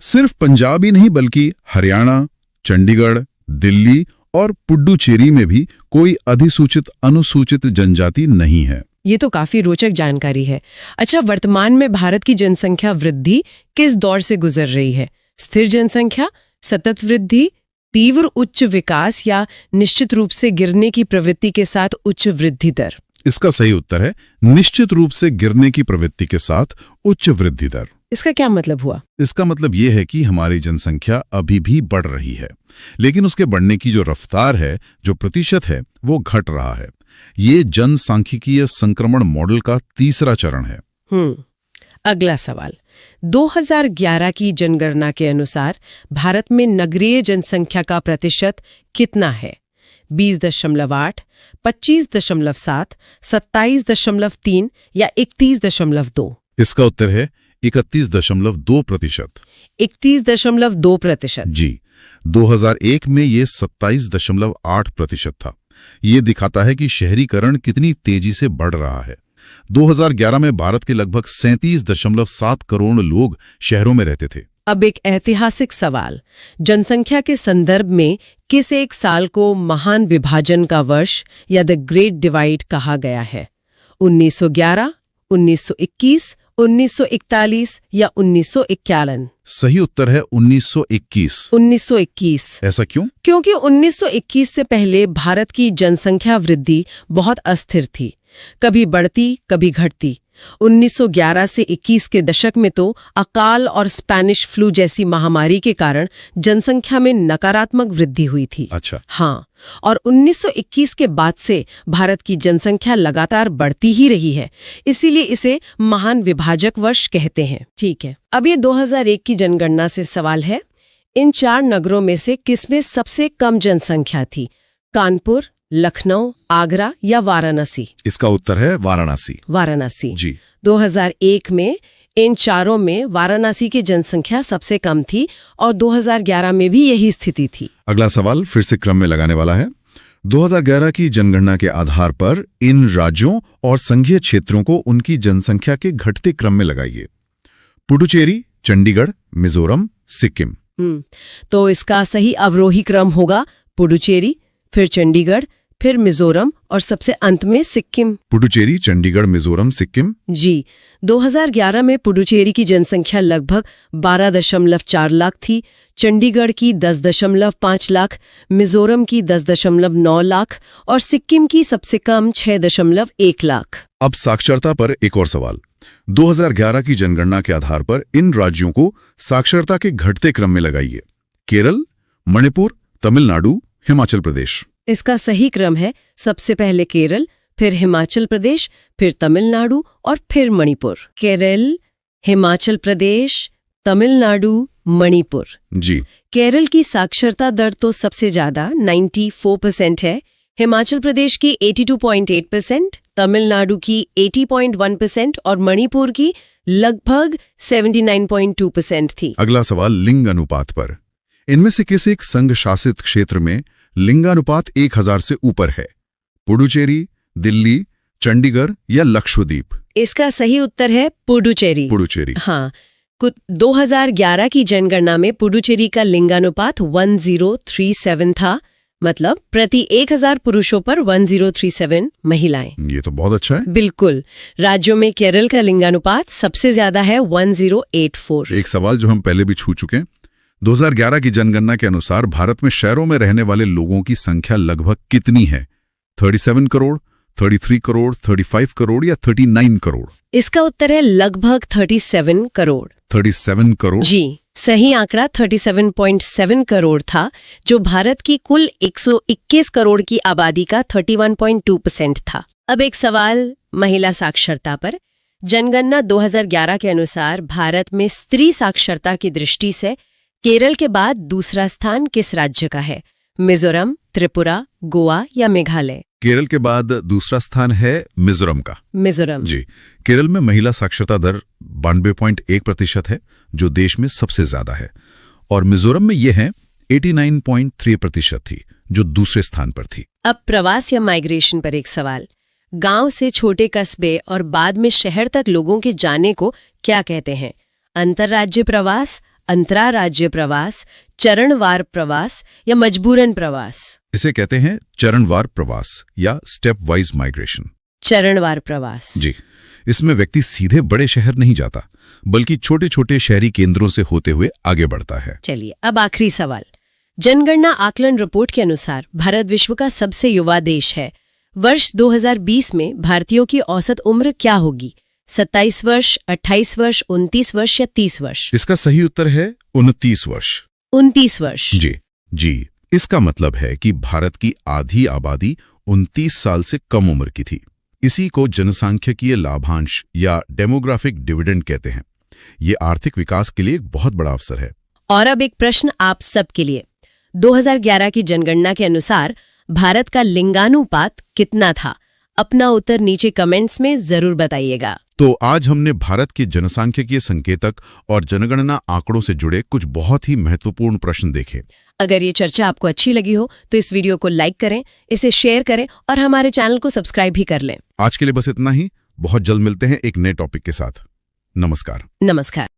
सिर्फ पंजाब ही नहीं बल्कि हरियाणा, चंडीगढ़, दिल्ली और पुडुचेरी में भी कोई अधिसूचित अनुसूचित जनजाति नहीं है। ये तो काफी रोचक जानकारी है। अच्छा, वर्तमान में भारत की जनसंख्या वृद्धि किस दौर से गुजर रही है? स्थिर जनसंख्या, सतत वृद्धि, तीव्र उच्च विकास या निश्चित रूप से गिरने की प्रवृत्ति के साथ उच्च वृद्धि दर? इसका सही उत्तर है निश्चित रूप से गिरने की प्रवृत्ति के साथ उच्च वृद्धि दर। इसका क्या मतलब हुआ? इसका मतलब ये है कि हमारी जनसंख्या अभी भी बढ़ रही है, लेकिन उसके बढ़ने की जो रफ्तार है, जो प्रतिशत है, वो घट रहा है। ये जनसांख्यिकीय संक्रमण मॉडल का तीसरा चरण है। अगला सवाल, 2011 की जनगणना के अनुसार भारत में नगरीय जनसंख्या का प्रतिशत कितना है? 20.8, 25.7, 27.3 या 31.2? इसका उत्तर है 31.2%। 31.2%? जी, 2001 में ये 27.8% था। ये दिखाता है कि शहरीकरण कितनी तेजी से बढ़ रहा है। 2011 में भारत के लगभग 37.7 करोड़ लोग शहरों में रहते थे। अब एक ऐतिहासिक सवाल, जनसंख्या के संदर्भ में किस एक साल को महान विभाजन का वर्ष या द ग्रेट डिवाइड कहा गया है? 1911, 1921, 1941 या 1951? सही उत्तर है 1921। 1921। ऐसा क्यों? क्योंकि 1921 से पहले भारत की जनसंख्या वृद्धि बहुत अस्थिर थी, कभी बढ़ती कभी घटती। 1911 से 21 के दशक में तो अकाल और स्पेनिश फ्लू जैसी महामारी के कारण जनसंख्या में नकारात्मक वृद्धि हुई थी। अच्छा। हाँ, और 1921 के बाद से भारत की जनसंख्या लगातार बढ़ती ही रही है, इसीलिए इसे महान विभाजक वर्ष कहते हैं। ठीक है, अब ये 2001 की जनगणना से सवाल है, इन 4 नगरों में से किसमें सबसे कम जनसंख्या थी? कानपुर, लखनऊ, आगरा या वाराणसी? इसका उत्तर है वाराणसी। वाराणसी। जी। 2001 में इन चारों में वाराणसी की जनसंख्या सबसे कम थी और 2011 में भी यही स्थिति थी। अगला सवाल फिर से क्रम में लगाने वाला है। 2011 की जनगणना के आधार पर इन राज्यों और संघीय क्षेत्रों को उनकी जनसंख्या के घटते क्रम में लगाइए। पुडुचेरी, चंडीगढ़, मिजोरम, सिक्किम। तो इसका सही अवरोही क्रम होगा पुडुचेरी, फिर चंडीगढ़, फिर मिजोरम और सबसे अंत में सिक्किम। पुडुचेरी, चंडीगढ़, मिजोरम, सिक्किम। जी, 2011 में पुडुचेरी की जनसंख्या लगभग 12.4 लाख थी, चंडीगढ़ की 10.5 लाख, मिजोरम की 10.9 लाख और सिक्किम की सबसे कम 6.1 लाख। अब साक्षरता पर एक और सवाल। 2011 की जनगणना के आधार पर इन राज्यों को साक्षरता के घटते क्रम में लगाइए। केरल, मणिपुर, तमिलनाडु, हिमाचल प्रदेश। इसका सही क्रम है सबसे पहले केरल, फिर हिमाचल प्रदेश, फिर तमिलनाडु और फिर मणिपुर। केरल, हिमाचल प्रदेश, तमिलनाडु, मणिपुर। जी। केरल की साक्षरता दर तो सबसे ज्यादा 94% है, हिमाचल प्रदेश की 82.8%, तमिलनाडु की 80.1% और मणिपुर की लगभग 79.2% थी। अगला सवाल लिंग अनुपात पर। इनमें से किस एक संघ शासित क्षेत्र में लिंगानुपात 1000 से ऊपर है। पुडुचेरी, दिल्ली, चंडीगढ़ या लक्षद्वीप? इसका सही उत्तर है पुडुचेरी। पुडुचेरी। हाँ, 2011 की जनगणना में पुडुचेरी का लिंगानुपात 1037 था, मतलब प्रति 1000 पुरुषों पर 1037 महिलाएं। ये तो बहुत अच्छा है। बिल्कुल। राज्यों में केरल का लिंगानुपात सबसे ज्यादा है 1084। एक सवाल जो हम पहले भी छू चुके हैं, 2011 की जनगणना के अनुसार भारत में शहरों में रहने वाले लोगों की संख्या लगभग कितनी है? 37 करोड़, 33 करोड़, 35 करोड़ या 39 करोड़? इसका उत्तर है लगभग 37 करोड़। 37 करोड़? जी, सही आंकड़ा 37.7 करोड़ था, जो भारत की कुल 121 करोड़ की आबादी का 31.2% था। अब एक सवाल महिला साक्षरता पर। जनगणना 2011 के अनुसार भारत में स्त्री साक्षरता की दृष्टि से केरल के बाद दूसरा स्थान किस राज्य का है? मिजोरम, त्रिपुरा, गोवा या मेघालय? केरल के बाद दूसरा स्थान है मिजोरम का। मिजोरम। जी, केरल में महिला साक्षरता दर 92.1% है, जो देश में सबसे ज्यादा है, और मिजोरम में यह है 89.3% थी, जो दूसरे स्थान पर थी। अब प्रवास या माइग्रेशन पर एक सवाल। गांव से छोटे कस्बे और बाद में शहर तक लोगों के जाने को क्या कहते हैं? अंतर्राज्य प्रवास, अंतराराज्य प्रवास, चरणवार प्रवास या मजबूरन प्रवास? इसे कहते हैं चरणवार प्रवास या स्टेप वाइज माइग्रेशन। चरणवार प्रवास। जी, इसमें व्यक्ति सीधे बड़े शहर नहीं जाता, बल्कि छोटे छोटे शहरी केंद्रों से होते हुए आगे बढ़ता है। चलिए, अब आखिरी सवाल। जनगणना आकलन रिपोर्ट के अनुसार भारत विश्व का सबसे युवा देश है। वर्ष 2020 में भारतीयों की औसत उम्र क्या होगी? 27 वर्ष, 28 वर्ष, 29 वर्ष या 30 वर्ष? इसका सही उत्तर है 29 वर्ष। 29 वर्ष। जी, इसका मतलब है कि भारत की आधी आबादी 29 साल से कम उम्र की थी। इसी को जनसांख्यिकीय लाभांश या डेमोग्राफिक डिविडेंड कहते हैं। ये आर्थिक विकास के लिए एक बहुत बड़ा अवसर है। और अब एक प्रश्न आप सबके लिए। 2011 की जनगणना के अनुसार भारत का लिंगानुपात कितना था? अपना उत्तर नीचे कमेंट्स में जरूर बताइएगा। तो आज हमने भारत के जनसांख्यिकीय संकेतक और जनगणना आंकड़ों से जुड़े कुछ बहुत ही महत्वपूर्ण प्रश्न देखे। अगर ये चर्चा आपको अच्छी लगी हो तो इस वीडियो को लाइक करें, इसे शेयर करें और हमारे चैनल को सब्सक्राइब भी कर लें। आज के लिए बस इतना ही। बहुत जल्द मिलते हैं एक नए टॉपिक के साथ। नमस्कार। नमस्कार।